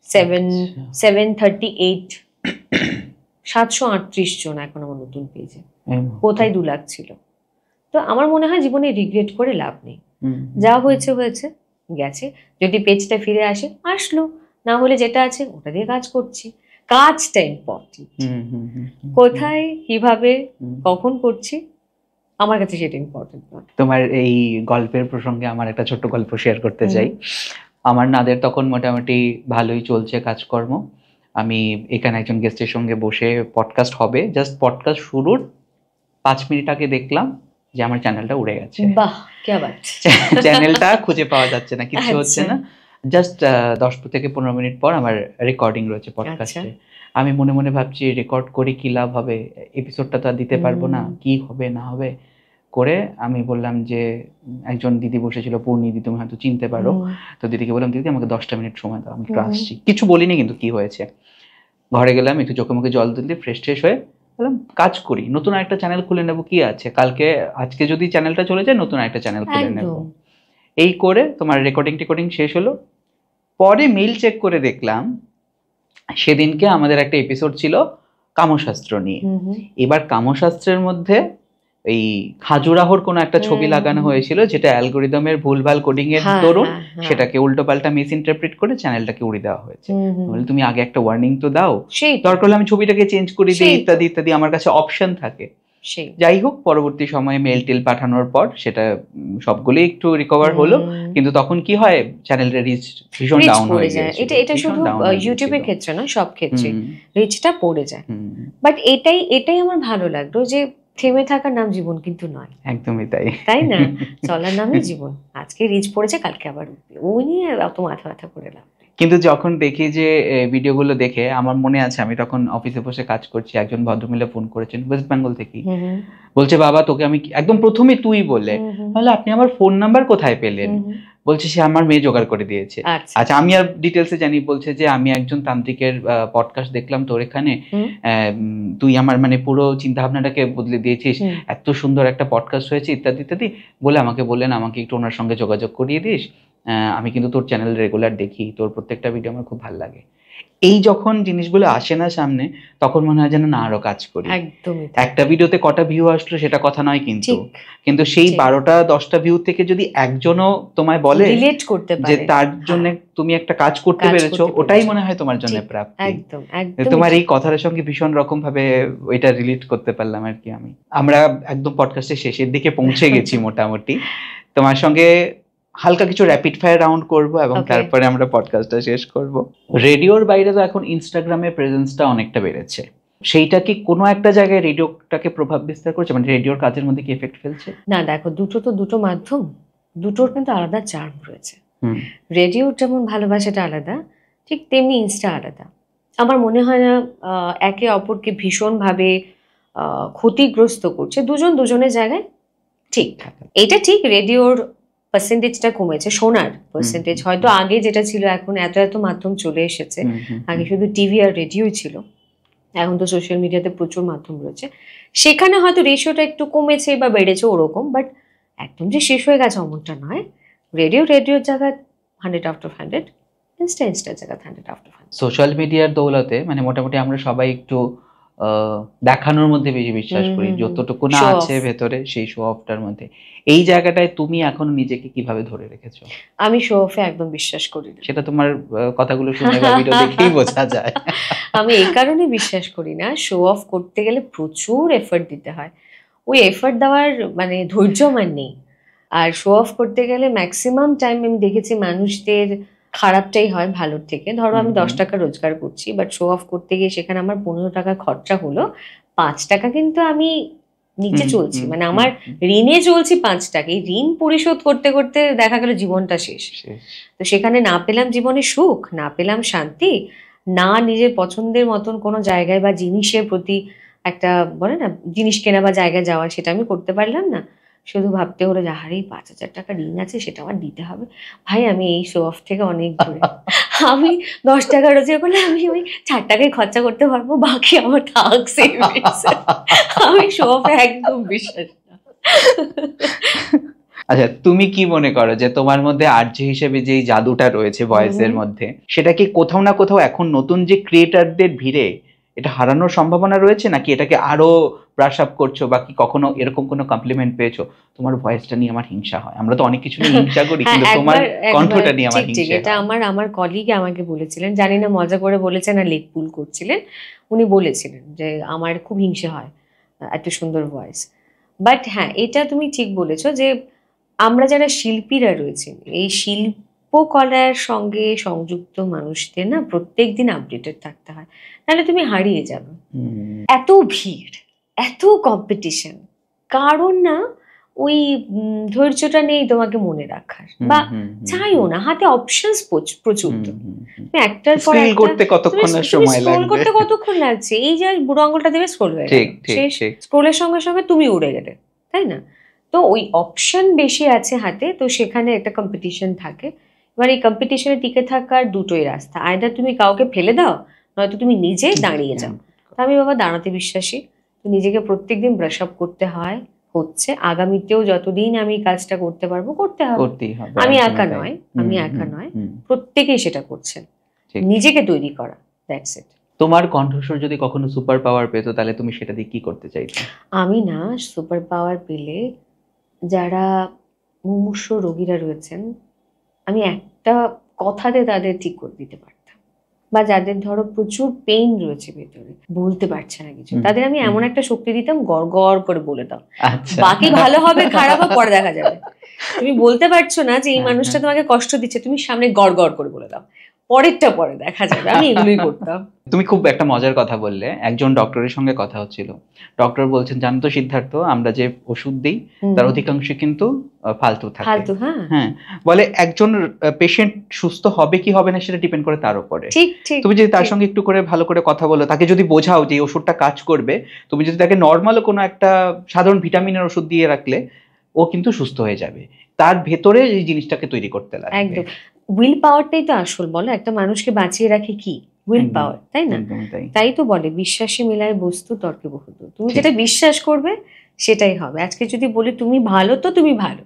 738 738 জন এখন আমার নতুন পেজে। কোথায় 2 লাখ ছিল? তো আমার মনে হয় জীবনে রিগ্রেট করে লাভ নেই, যা হয়েছে হয়েছে, গেছে। যদি পেজটা ফিরে আসে আসলো, না হলে যেটা আছে ওটা দিয়ে কাজ করছি। কাজটা ইম্পর্টেন্ট, কোথায় কিভাবে কখন করছি আমার কাছে সেটা ইম্পর্টেন্ট নয়। তোমার এই গল্পের প্রসঙ্গে আমার একটা ছোট্ট গল্প শেয়ার করতে চাই। আমার নাদের তখন মোটামুটি ভালোই চলছে কাজকর্ম, আমি এখানে একজন গেস্টের সঙ্গে বসে পডকাস্ট হবে, জাস্ট পডকাস্ট শুরুর 5 মিনিট আগে দেখলাম যে আমার চ্যানেলটা উড়ে গেছে। বাহ, কি বাত! চ্যানেলটা খুঁজে পাওয়া যাচ্ছে না, কিছু হচ্ছে আচ্ছা। না। জাস্ট 10 থেকে 15 মিনিট পর আমার রেকর্ডিং রয়েছে পডকাস্টে। আমি মনে মনে ভাবছি রেকর্ড করে কি লাভ হবে, এপিসোডটা তো আর দিতে পারবো না, কি হবে না হবে করে আমি বললাম যে একজন দিদি বসেছিল, পূর্ণিদি, তুমি হয়তো চিনতে পারো। তো দিদিকে বললাম, দিদি আমাকে 10টা মিনিট সময় দাও, আমি একটু আসছি। কিছু বলিনি কিন্তু কি হয়েছে, ঘরে গেলাম, একটু চোখে মুখে জল দিতে ফ্রেশ ট্রেশ হয়ে বললাম কাজ করি, নতুন একটা চ্যানেল খুলে নেবো, কি আছে, আজকে যদি চ্যানেলটা চলে যায় নতুন একটা চ্যানেল খুলে নেবো। এই করে তোমার রেকর্ডিং শেষ হলো। পরে মেইল চেক করে দেখলাম সেদিনকে আমাদের একটা এপিসোড ছিল কামশাস্ত্র নিয়ে। এবার কামশাস্ত্রের মধ্যে এই খাজুরাহোর কোনো একটা ছবি লাগানো হয়েছিল, যেটা অ্যালগোরিদমের ভুলভাল কোডিং এর দরুন সেটাকে উল্টোপাল্টা মিস ইন্টারপ্রিট করে চ্যানেলটাকে উড়িয়ে দেওয়া হয়েছে। বলে তুমি আগে একটা ওয়ার্নিং তো দাও, দরকার হলে আমি ছবিটাকে চেঞ্জ করে দিই, ইত্যাদি ইত্যাদি, আমার কাছে অপশন থাকে। যাই হোক, পরবর্তী সময়ে মেল টেল পাঠানোর পর সেটা সবগুলোই একটু রিকভার হলো, কিন্তু তখন কি হয়, চ্যানেলের রিচ ভীষণ ডাউন হয়ে যায়। এটা শুধু ইউটিউবের ক্ষেত্রে না, সব ক্ষেত্রে রিচটা পড়ে যায়। বাট এটাই আমার ভালো লাগলো যে থেমে থাকার নাম জীবন কিন্তু নয়। একদমই তাই না, চলার নামই জীবন। আজকে রিচ পড়েছে, কালকে আবার ওই নিয়ে অত মাথা ব্যথা করে লাভ। কিন্তু যখন দেখি যে ভিডিওগুলো দেখে, আমার মনে আছে আমি তখন অফিসে বসে কাজ করছি, একজন ভদ্রমহিলা ফোন করেছেন ওয়েস্ট বেঙ্গল থেকে, বলছে বাবা তোকে আমি একদম প্রথমে তুই বলে, তাহলে আপনি আমার ফোন নাম্বার কোথায় পেলেন? বলছে সে আমার মেয়ে জোগাড় করে দিয়েছে। আচ্ছা, আমি আর ডিটেলসে জানি। বলছে যে আমি একজন তান্ত্রিকের পডকাস্ট দেখলাম তোর এখানে, তুই আমার মানে পুরো চিন্তা ভাবনাটাকে বদলে দিয়েছিস, এত সুন্দর একটা পডকাস্ট হয়েছে, ইত্যাদি ইত্যাদি বলে আমাকে বললেন আমাকে একটু ওনার সঙ্গে যোগাযোগ করিয়ে দিস, আমি কিন্তু তোর চ্যানেল রেগুলার দেখি, তোর প্রত্যেকটা ভিডিও আমার খুব ভালো লাগে। এই যখন জিনিসগুলো আসে না সামনে, তখন মনে হয় যেন না আরো কাজ করি। একটা ভিডিওতে কটা ভিউ আসলো সেটা কথা নয়, কিন্তু সেই 12টা 10টা ভিউ থেকে যদি একজনও তোমায় বলে যে তার জন্য তুমি একটা কাজ করতে পেরেছো, ওটাই মনে হয় তোমার জন্য প্রাপ্তি। তোমার এই কথার সঙ্গে ভীষণ রকম ভাবে ওইটা রিলেট করতে পারলাম আর কি। আমরা একদম পডকাস্টের শেষের দিকে পৌঁছে গেছি মোটামুটি। তোমার সঙ্গে হালকা কিছু র্যাপিড ফায়ার রাউন্ড করব এবং তারপরে আমরা পডকাস্টটা শেষ করব। রেডিওর বাইরে তো এখন ইনস্টাগ্রামের প্রেজেন্সটা অনেকটা বেড়েছে, সেইটা কি কোনো একটা জায়গায় রেডিওটাকে প্রভাব বিস্তার করছে, মানে রেডিওর কাজের মধ্যে কি এফেক্ট ফেলছে? না দেখো, দুটো মাধ্যম, দুটোর কিন্তু আলাদা চার্ম রয়েছে। রেডিওর যেমন ভালোবাসাটা আলাদা, ঠিক তেমনি ইনস্টা আলাদা। আমার মনে হয় না একে অপরকে ভীষণভাবে ক্ষতিগ্রস্ত করছে, দুজনের জায়গায় ঠিক। এটা ঠিক, রেডিওর পার্সেন্টেজটা কমেছে, শোনার পার্সেন্টেজ হয়তো আগে যেটা ছিল, এখন এত মাধ্যম চলে এসেছে। আগে শুধু টিভি আর রেডিও ছিল, এখন তো সোশ্যাল মিডিয়াতে প্রচুর মাধ্যম রয়েছে, সেখানে হয়তো রেশিওটা একটু কমেছে বা বেড়েছে ওরকম, বাট একদম যে শেষ হয়ে গেছে অমনটা নয়। রেডিওর জায়গায় 100/100, ইনস্টার জায়গায় 100/100। সোশ্যাল মিডিয়ার দৌলতে মানে মোটামুটি আমরা সবাই একটু দেখানোর মধ্যে বেশি বিশ্বাস করি, যতটুকু না আছে ভেতরে সেই শো অফটার মধ্যে। এই জায়গাটায় তুমি এখন নিজেকে কিভাবে ধরে রেখেছো? আমি শো অফে একদম বিশ্বাস করি না, সেটা তোমার কথাগুলো শুনে বা ভিডিও দেখেই বোঝা যায়। আমি এই কারণে বিশ্বাস করি না, শো অফ করতে গেলে প্রচুর এফর্ট দিতে হয়, ওই এফর্ট দেওয়ার মানে ধৈর্য আমার নেই। আর শো অফ করতে গেলে ম্যাক্সিমাম টাইম আমি দেখেছি মানুষদের খারাপটাই হয় ভালোর থেকে। ধরো আমি 10 টাকা রোজগার করছি, বাট শো অফ করতে গিয়ে সেখানে আমার 15 টাকা খরচা হলো, 5 টাকা কিন্তু আমি নিচে চলছি, মানে আমার ঋণে চলছি 5 টাকা, এই ঋণ পরিশোধ করতে করতে দেখা গেল জীবনটা শেষ। তো সেখানে না পেলাম জীবনে সুখ, না পেলাম শান্তি, না নিজের পছন্দের মতন কোনো জায়গায় বা জিনিসের প্রতি একটা বলে না জিনিস কেনা বা জায়গায় যাওয়া, সেটা আমি করতে পারলাম না। শুধু ভাবতে হলো যে আরে 5,000 টাকা ঋণ আছে, সেটা আমার দিতে হবে। ভাই আমি এই শো অফ থেকে অনেক দূরে। আমি 10 টাকা রোজগার করলে আমি ওই 4 টাকায় খরচা করতে পারবো, বাকি আমার থাক সেভিংসে। আমি শো অফে একদম বিশ্বাস না। আচ্ছা, তুমি কি মনে করো যে তোমার মধ্যে আরজে হিসেবে যে জাদুটা রয়েছে ভয়েসের মধ্যে, সেটা কি কোথাও না কোথাও এখন নতুন যে ক্রিয়েটারদের ভিড়ে এটা হারানোর সম্ভাবনা রয়েছে, নাকি এটাকে আরো ব্রাশ আপ করছো, বা কি কখনো এরকম কোনো কমপ্লিমেন্ট পেয়েছো তোমার ভয়েসটা নিয়ে আমার হিংসা হয়? আমরা তো অনেক কিছু নিয়ে হিংসা করি, কিন্তু তোমার কণ্ঠটা নিয়ে আমার হিংসা হয়। এটা আমার কলিগ আমাকে বলেছিলেন, জানি না মজা করে বলেছেন না লেগ পুল করছিলেন, উনি বলেছিলেন যে আমার খুব হিংসা হয় এত সুন্দর ভয়েস। বাট হ্যাঁ, এটা তুমি ঠিক বলেছো যে আমরা যারা শিল্পীরা রয়েছেন, এই শিল্প শিল্পকলার সঙ্গে সংযুক্ত মানুষদের না প্রত্যেকদিন আপডেটেড থাকতে হয়, নাহলে তুমি হারিয়ে যাবে। এত ভিড়, এত কম্পিটিশন, কারণ না ওই ধৈর্যটা নেই তোমাকে মনে রাখার, বা চাইও না, হাতে অপশনস প্রচুর। তো তুমি একটার পর স্ক্রল করতে কতক্ষণ সময় স্ক্রোল লাগবে, করতে কতক্ষণ লাগছে, এই যে বুড়ো আঙুলটা দেবে স্ক্রোল হয়ে গেল, শেষ। স্ক্রোলের সঙ্গে সঙ্গে তুমি উড়ে গেলে, তাই না? তো ওই অপশন বেশি আছে হাতে, তো সেখানে একটা কম্পিটিশন থাকে। এবার এই কম্পিটিশনে টিকে থাকার দুটোই রাস্তা, আইদার তুমি কাউকে ফেলে দাও, নয়তো তুমি নিজে দাঁড়িয়ে যাও। তো আমি বাবা দাঁড়াতে বিশ্বাসী, তো নিজেকে প্রত্যেকদিন ব্রাশ আপ করতে হয়, হচ্ছে। আগামীতেও যতদিন আমি কাজটা করতে পারবো করতে হবে। আমি একা নয়, প্রত্যেকেই সেটা করছেন, নিজেকে তৈরি করা, দ্যাটস ইট। তোমার কণ্ঠস্বর যদি কখনো সুপার পাওয়ার পেতো, তাহলে তুমি সেটা দিয়ে কি করতে চাইতে? আমি না সুপার পাওয়ার পেলে যারা মুমূর্ষু রোগীরা রয়েছেন, আমি একটা কথাতে তাদের ঠিক করে দিতে পারতাম, বা যাদের ধরো প্রচুর পেইন রয়েছে ভেতরে, বলতে পারছে না কিছু, তাদের আমি এমন একটা শক্তি দিতাম, গড় গড় করে বলে দাও, বাকি ভালো হবে খারাপ হবে পরে দেখা যাবে। তুমি বলতে পারছো না যে এই মানুষটা তোমাকে কষ্ট দিচ্ছে, তুমি সামনে গড় গড় করে বলে দাও, পরেরটা পরে দেখা যাবে। আমি এগুলোই করতাম। তুমি খুব একটা মজার কথা বললে, একজন ডক্টরের সঙ্গে কথা হচ্ছিল, ডক্টর বলছেন, জানো তো সিদ্ধার্থ, আমরা যে ওষুধ দিই তার অধিকাংশ কিন্তু ফালতু থাকে। হ্যাঁ, বলে একজন পেশেন্ট সুস্থ হবে কি হবে না সেটা ডিপেন্ড করে তার উপরে। তুমি যদি তার সঙ্গে একটু করে ভালো করে কথা বলো, তাকে যদি বোঝাও যে এই ওষুধটা কাজ করবে, তুমি যদি তাকে নর্মাল কোনো একটা সাধারণ ভিটামিনের ওষুধ দিয়ে রাখলে ও কিন্তু সুস্থ হয়ে যাবে, তার ভেতরে এই জিনিসটাকে তৈরি করতে লাগবে। একদম, উইল পাওয়ারটাই তো আসল। বলো, একটা মানুষকে বাঁচিয়ে রাখে কি? উইল পাওয়ার, তাই না? তাই তো বলে বিশ্বাসে মিলায় বস্তু তর্কে বহুদূর। তুমি যেটা বিশ্বাস করবে সেটাই হবে। আজকে যদি বলি তুমি ভালো, তো তুমি ভালো।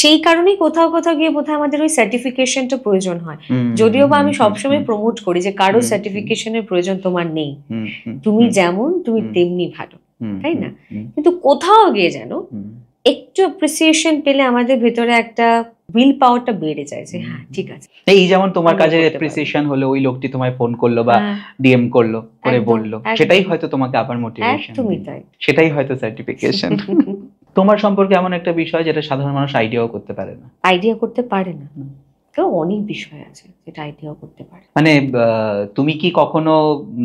সেই কারণেই কোথাও কোথাও গিয়ে বোধহয় আমাদের ওই সার্টিফিকেশনটা প্রয়োজন হয়, যদিও বা আমি সবসময় প্রমোট করি যে কারো সার্টিফিকেশনের প্রয়োজন তোমার নেই, তুমি যেমন তুমি তেমনি ভালো, তাই না? কিন্তু কোথাও গিয়ে যেন একটু অ্যাপ্রিসিয়েশন পেলে আমাদের ভেতরে একটা উইল পাওয়ারটা বেড়ে যায় যে হ্যাঁ ঠিক আছে। এই যেমন তোমার কাজের অ্যাপ্রিসিয়েশন হলো, ওই লোকটি তোমায় ফোন করলো বা ডিএম করলো, করে বললো, সেটাই হয়তো তোমাকে আবার মোটিভেশন, সেটাই হয়তো সার্টিফিকেশন। তোমার সম্পর্কে এমন একটা বিষয় যেটা সাধারণ মানুষ আইডিয়াও করতে পারে না। আইডিয়া করতে পারে না, তো অনেক বিষয় আছে যেটা আইডিয়াও করতে পারে। মানে তুমি কি কখনো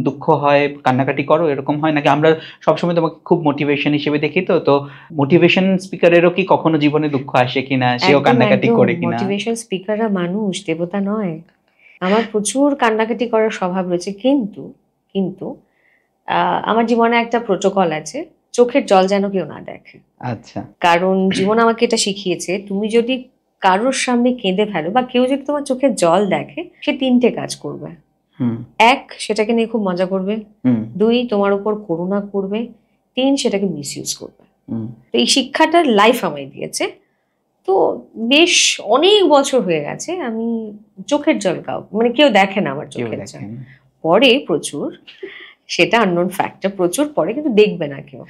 দুঃখ হয়, কান্নাকাটি করো, এরকম হয় নাকি? আমরা সবসময় তোমাকে খুব মোটিভেশন হিসেবে দেখি, তো মোটিভেশন স্পিকারেরও কি কখনো জীবনে দুঃখ আসে কিনা, সেও কান্নাকাটি করে কিনা? মোটিভেশন স্পিকাররা মানুষ, দেবতা নয়। আমার প্রচুর কান্নাকাটি করার স্বভাব রয়েছে, কিন্তু আমার জীবনে একটা প্রোটোকল আছে, চোখের জল যেন কেউ না দেখে। আচ্ছা। কারণ জীবন আমাকে এটা শিখিয়েছে, তুমি যদি কারোর সামনে কেঁদে ফেলো বা কেউ যদি তোমার চোখের জল দেখে, সে তিনটে কাজ করবে। এক, সেটাকে নিয়ে খুব মজা করবে। দুই, তোমার উপর করুণা করবে। তিন, সেটাকে মিসইউজ করবে। তো এই শিক্ষাটা লাইফ আমায় দিয়েছে। তো বেশ অনেক বছর হয়ে গেছে আমি চোখের জল মানে কেউ দেখে না আমার চোখের জল, পরে প্রচুর, সেটা আননোন ফ্যাক্টর, প্রচুর পরে, কিন্তু দেখবে না কেউ।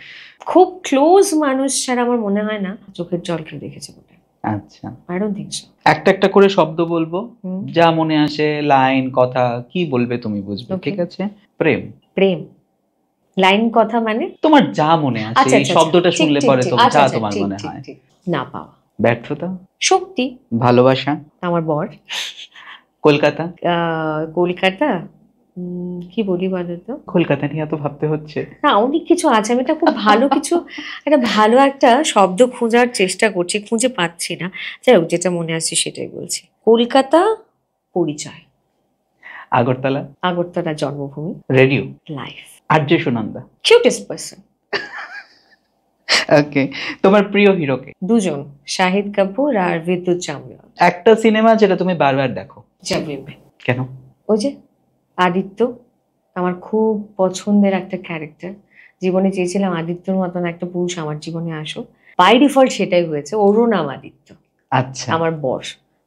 খুব ক্লোজ মানুষ ছাড়া আমার মনে হয় না চোখের জল কেউ দেখেছে বলে। আচ্ছা, আই ডোন্ট থিংক সো। একটা একটা করে শব্দ বলবো, যা মনে আসে, লাইন, কথা, কি বলবে তুমি বুঝবে, ঠিক আছে? প্রেম। প্রেম, লাইন, কথা মানে তোমার যা মনে আসে, এই শব্দটা শুনলে পরে তো যা তোমার মনে হয়। না পাওয়া। ব্যর্থতা। শক্তি। ভালোবাসা। আমার বর। কলকাতা। কলকাতা কি বলি বলো তো? কলকাতা নিয়ে এত ভাবতে হচ্ছে না, অনেক কিছু আছে। আমি এটা খুব ভালো কিছু একটা ভালো একটা শব্দ খোঁজার চেষ্টা করছি, খুঁজে পাচ্ছি না। যাই হোক, যেটা মনে আসছে সেটাই বলছি। কলকাতা পরিচয়। আগরতলা। আগরতলা জন্মভূমি। Radio. Life. RJ Sunanda. Cutest person. Okay, তোমার প্রিয় হিরো কে? দুজন, শাহিদ কাপুর আর বিদ্যুৎ চামড়া। একটা সিনেমা যেটা তুমি বারবার দেখো? জব উই মেট। কেন? ওই যে আদিত্য, আমার খুব পছন্দের একটা ক্যারেক্টার। জীবনে চেয়েছিলাম আদিত্যর মতন একটা পুরুষ আমার জীবনে আসুক, বাই ডিফল্ট সেটাই হয়েছে। ওরও নাম আদিত্য। আচ্ছা। আমার বর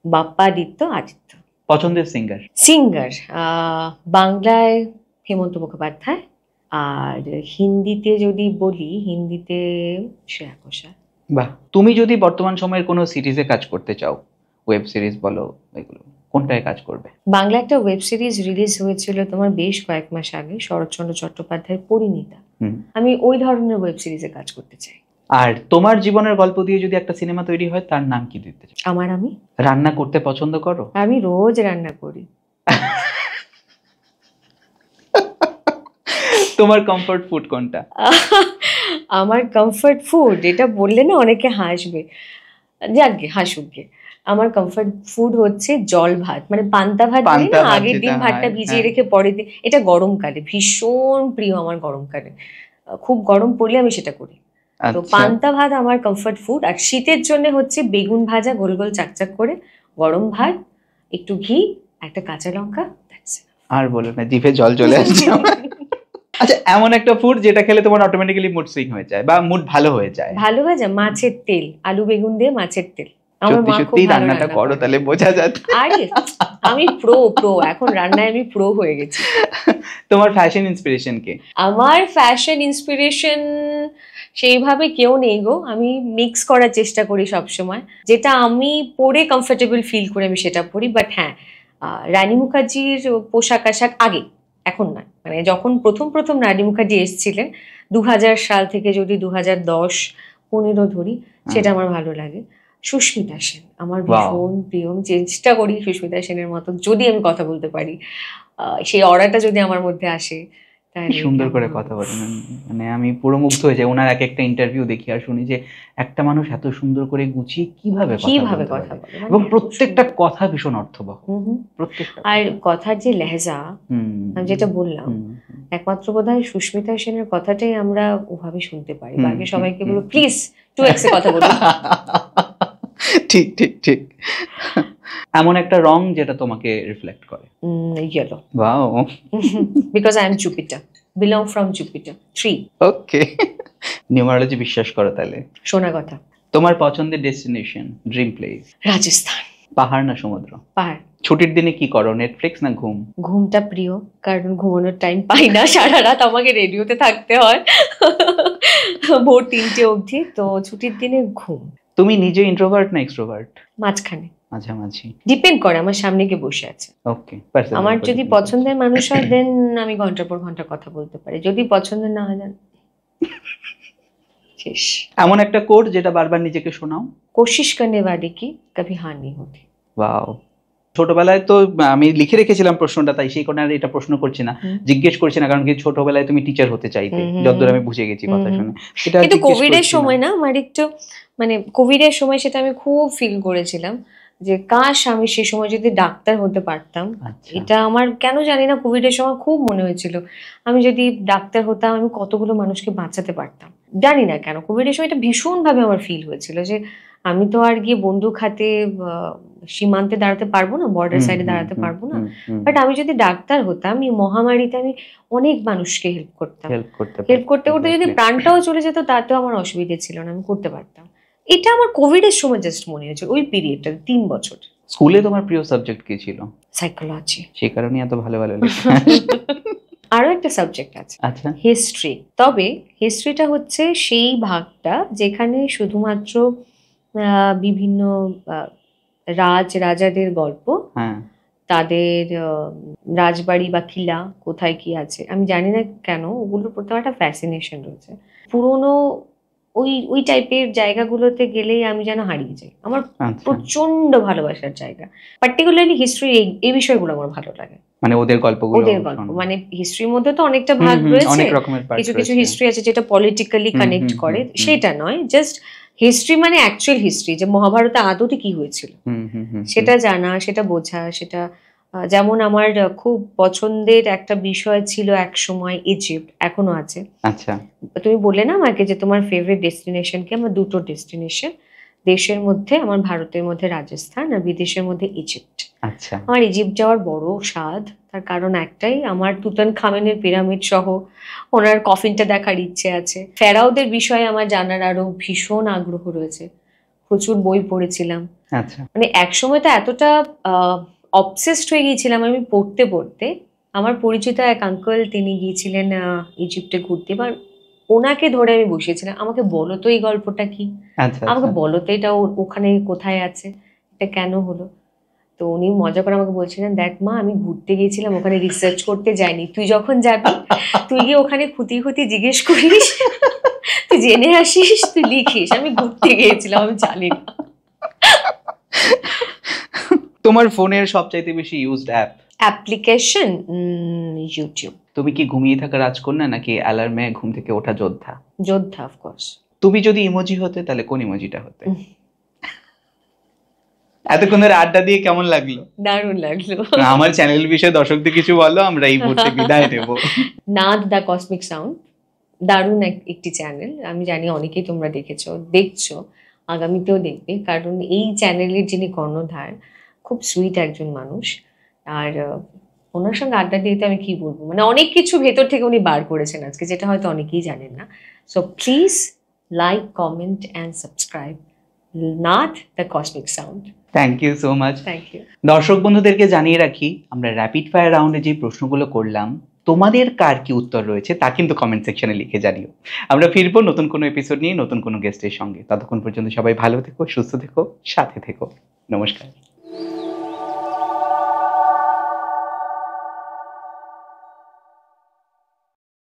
বাপ্পা আদিত্য, আদিত্য। পছন্দের সিঙ্গার? সিঙ্গার বাংলায় হেমন্ত মুখোপাধ্যায়, আর হিন্দিতে যদি বলি, হিন্দিতে শ্রেয়া ঘোষাল। বাহ। তুমি যদি বর্তমান সময়ের কোনো সিরিজে কাজ করতে চাও, ওয়েব সিরিজ বলো, এগুলো কোনটায় কাজ করবে? বাংলা একটা ওয়েব সিরিজ রিলিজ হয়েছিল তোমার বেশ কয়েক মাস আগে, শরৎচন্দ্র চট্টোপাধ্যায়ের পরিণীতা। আমি ওই ধরনের ওয়েব সিরিজে কাজ করতে চাই। আর তোমার জীবনের গল্প দিয়ে যদি একটা সিনেমা তৈরি হয় তার নাম কি দিতে চাও? আমি রান্না করতে পছন্দ করো? আমি রোজ রান্না করি। তোমার কমফর্ট ফুড কোনটা? আমার কমফর্ট ফুড, এটা বললে না অনেকে হাসবে, যাকগে হাসুকগে। আমার কমফর্ট ফুড হচ্ছে জল ভাত, মানে পান্তা ভাত বলি পান্তা না, ভাত আগের দিন যেটা ভাতটা হয়, ভিজিয়ে হ্যাঁ। রেখে পরের দিন, এটা গরমকালে ভীষণ প্রিয় আমার। গরমকালে খুব গরম পড়লে আমি সেটা করি। তো আচ্ছা, পান্তা ভাত আমার কমফর্ট ফুড। আর শীতের জন্য হচ্ছে বেগুন ভাজা গোল গোল চাকচাক করে, গরম ভাত, একটু ঘি, একটা কাঁচা লঙ্কা, that's it. আর বলো না, জিভে জল চলে আসছে আমার। আচ্ছা, এমন একটা ফুড যেটা খেলে তোমার অটোমেটিক্যালি মুড সুইং হয়ে যায় বা মুড ভালো হয়ে যায়? ভালো ভাজা মাছের তেল, আলু বেগুন দিয়ে মাছের তেল। আমার সত্যি মা খুব সত্যি ভালো রান্নাটা রান্না করো করে। তাহলে বোঝা যায়। আরে আমি প্রো এখন রান্নায় আমি প্রো হয়ে গেছি। তোমার ফ্যাশন ইন্সপিরেশন কে? আমার ফ্যাশন ইন্সপিরেশন সেইভাবে কেউ নেই গো। আমি মিক্স করার চেষ্টা করি সব সময়, যেটা আমি পরে কমফোর্টেবল ফিল করে আমি সেটা পরি। বাট হ্যাঁ, রানী মুখার্জির পোশাক আশাক আগে, এখন না, মানে যখন প্রথম প্রথম রানী মুখার্জি এসেছিলেন 2000 সাল থেকে, যদি 2010-15 ধরি, সেটা আমার ভালো লাগে। সুস্মিতা সেন আমার ভীষণ প্রিয়। আমি চেষ্টা করি সুস্মিতা সেনের মতো যদি আমি কথা বলতে পারি, সেই অরাটা যদি আমার মধ্যে আসে, কি তাহলে সুন্দর করে কেমন কথা হবে। বলেন, মানে আমি পুরো মুগ্ধ হয়ে যাই। ওনার এক একটা ইন্টারভিউ দেখি আর শুনি যে একটা মানুষ এত সুন্দর করে গুছিয়ে কিভাবে কিভাবে বলতে কথা পারে, বলে, মানে এবং এত প্রত্যেকটা সুন্দর। কথা ভীষণ অর্থবহ, হুম হুম। প্রত্যেকটা আর কথা। কথার যে লেহজা, হুম, আমি যেটা বললাম, হুম, হুম, একমাত্র বোধহয় সুস্মিতা সেনের কথাটাই আমরা ওভাবে শুনতে পারি। হুম, বাকি সবাইকে হুম, বলবো হুম। প্লিজ 2x এ কথা বলুন। ঠিক ঠিক ঠিক। এমন একটা রং যেটা তোমাকে রিফ্লেক্ট করে? Yellow, wow, because I am Jupiter, belong from Jupiter 3। Okay. Numerology বিশ্বাস করো তাহলে? শোনা কথা। তোমার পছন্দের ডেস্টিনেশন, ড্রিম প্লেস? রাজস্থান। পাহাড় না সমুদ্র? পাহাড়। ছুটির দিনে কি করো, নেটফ্লিক্স না ঘুম? ঘুমটা প্রিয়, কারণ ঘুমানোর টাইম পাই না, সারা রাত আমাকে রেডিওতে থাকতে হয় ভোর 3টে অবধি। তো ছুটির দিনে ঘুম। তুমি নিজে ইন্ট্রোভার্ট না এক্সট্রোভার্ট? মাঝখানে, মাঝামাঝি। ডিপেন্ড করে আমার সামনে কে বসে আছে। ওকে, আমার যদি পছন্দের মানুষ হয় দেন আমি ঘন্টার পর ঘন্টা কথা বলতে পারি, যদি পছন্দের না হয় দেন শেষ। এমন একটা কোড যেটা বারবার নিজেকে শোনাও? কোশিশ করনে वाले की कभी हार नहीं होती। ওয়াও। ছোটবেলায় তো আমি লিখে রেখেছিলাম প্রশ্নটা, তাই সেই কারণে আর এটা প্রশ্ন করছি না, হুম। জিজ্ঞেস করছি না, কারণ কি ছোটবেলায় তুমি টিচার হতে চাইতে, হুম, হুম, যতদূর হুম। আমি বুঝে গেছি কথা হুম, শুনে। সেটা আর কিন্তু জিজ্ঞেস কোভিডের করছি না। সময় না আমার একটু, মানে কোভিডের সময় সেটা আমি খুব ফিল করেছিলাম যে কাশ আমি সে সময় যদি ডাক্তার হতে পারতাম। আচ্ছা, এটা আমার কেন জানি না কোভিডের সময় খুব মনে হয়েছিল, আমি যদি ডাক্তার হতাম আমি কতগুলো মানুষকে বাঁচাতে পারতাম। জানি না কেন কোভিডের সময় এটা ভীষণভাবে আমার ফিল হয়েছিল যে আমি তো আর গিয়ে বন্দুক হাতে সীমান্তে দাঁড়াতে পারবো না, বর্ডার সাইডে দাঁড়াতে পারবো না। বাট আমি যদি ডাক্তার হতাম, এই মহামারীতে আমি অনেক মানুষকে হেল্প করতাম। হেল্প করতে হেল্প করতে করতে যদি প্রাণটাও চলে যেত তাতেও আমার অসুবিধে ছিল না, আমি করতে পারতাম। এটা আমার কোভিডের সময় জাস্ট মনে হয়েছে, ওই পিরিয়ডটা 3 বছর। স্কুলে তোমার প্রিয় সাবজেক্ট কি ছিল? সাইকোলজি। সেই কারণে এত ভালো ভালো লেখা। আরো একটা সাবজেক্ট আছে, আচ্ছা, হিস্ট্রি। তবে হিস্ট্রিটা হচ্ছে সেই ভাগটা যেখানে শুধুমাত্র বিভিন্ন রাজাদের গল্প, হ্যাঁ, তাদের রাজবাড়ি বা কিলা কোথায় কি আছে আমি জানি না কেন, ওগুলোর প্রতি আমার একটা ফ্যাসিনেশন রয়েছে। পুরোনো ওই ওই টাইপের জায়গাগুলোতে গেলেই আমি যেন হারিয়ে যাই। আমার আচ্ছা, প্রচন্ড ভালোবাসার জায়গা, পার্টিকুলারলি হিস্ট্রি। এই বিষয়গুলো আমার ভালো লাগে। মানে ওদের গল্পগুলো ওদের গল্প, শোনো। মানে হিস্ট্রির মধ্যে তো অনেকটা হুম, ভাগ হুম, রয়েছে, অনেক রকমের পার্ট কিছু কিছু রয়েছে। হিস্ট্রি আছে যেটা পলিটিক্যালি হুম, কানেক্ট হুম, করে, হুম, হুম। সেটা নয়। জাস্ট হিস্ট্রি মানে অ্যাকচুয়াল হিস্ট্রি, যে মহাভারতে আদতে কি হয়েছিল হুম, হুম, হুম, সেটা জানা, সেটা বোঝা, সেটা যেমন আমার খুব পছন্দের একটা বিষয় ছিল এক সময় ইজিপ্ট, এখনো আছে। আচ্ছা, তুমি বললে না আমাকে যে তোমার ফেভারিট ডেস্টিনেশন কি, আমার দুটো ডেস্টিনেশন। দেশের মধ্যে আমার ভারতের মধ্যে রাজস্থান, আর বিদেশের মধ্যে ইজিপ্ট। আচ্ছা, আমার ইজিপ্ট যাওয়ার বড় স্বাদ, তার কারণ একটাই, আমার তুতান খামেনের পিরামিড সহ ওনার কফিনটা দেখার ইচ্ছে আছে। ফেরাওদের বিষয়ে আমার জানার আরো ভীষণ আগ্রহ রয়েছে, প্রচুর বই পড়েছিলাম। আচ্ছা, মানে একসময় তো এতটা অবসেসড হয়ে গিয়েছিলাম আমি পড়তে পড়তে। আমার পরিচিত এক আঙ্কেল, তিনি গিয়েছিলেন ইজিপ্টে ঘুরতে, এবার ওনাকে ধরে আমি বসিয়েছিলাম, আমাকে বলো তো এই গল্পটা কি, আচ্ছা, আমাকে আচ্ছা, বলো তো এটা ওখানে কোথায় আছে, এটা কেন হলো। তো উনি মজা করে আমাকে বলছিলেন, দেখ মা আমি ঘুরতে গিয়েছিলাম, ওখানে রিসার্চ করতে যাইনি, তুই যখন যাবি তুই গিয়ে ওখানে খুঁতি খুঁতি জিজ্ঞেস করিস, তুই জেনে আসিস, তুই লিখিস, আমি ঘুরতে গিয়েছিলাম, আমি জানি না। তোমার ফোনের সবচাইতে বেশি ইউজড অ্যাপ? Application YouTube. তুমি কি ঘুমিয়ে থাকা রাজকন্যা নাকি অ্যালার্মে ঘুম থেকে ওঠা যোদ্ধা? যোদ্ধা অফকোর্স। তুমি যদি ইমোজি হতে তাহলে কোন ইমোজিটা হতে? এতক্ষণ ধরে আড্ডা দিয়ে কেমন লাগলো? দারুণ লাগলো। আমার চ্যানেল বিষয়ে দর্শকদের কিছু বলো, আমরা এই মুহূর্তে বিদায় দেব। নাদ দ্য কসমিক সাউন্ড দারুণ একটি চ্যানেল, আমি জানি অনেকেই তোমরা দেখছো, আগামীতেও দেখবে, কারণ এই চ্যানেলের যিনি কর্ণধার খুব সুইট একজন মানুষ। আর ওনার সঙ্গে আড্ডা দিতে আমি কি বলবো, মানে অনেক কিছু ভেতর থেকে উনি বার করেছেন আজকে, যেটা হয়তো অনেকেই জানেন না। So please like, comment and subscribe Naad the cosmic sound. Thank you so much. Thank you. দর্শক বন্ধুদেরকে জানিয়ে রাখি, আমরা র্যাপিড ফায়ার রাউন্ডে যে প্রশ্নগুলো করলাম, তোমাদের কার কি উত্তর রয়েছে তা কিন্তু কমেন্ট সেকশনে লিখে জানিও। আমরা ফিরবো নতুন কোনো এপিসোড নিয়ে, নতুন কোনো গেস্টের সঙ্গে। ততক্ষণ পর্যন্ত সবাই ভালো থেকো, সুস্থ থেকো, সাথে থেকো। নমস্কার।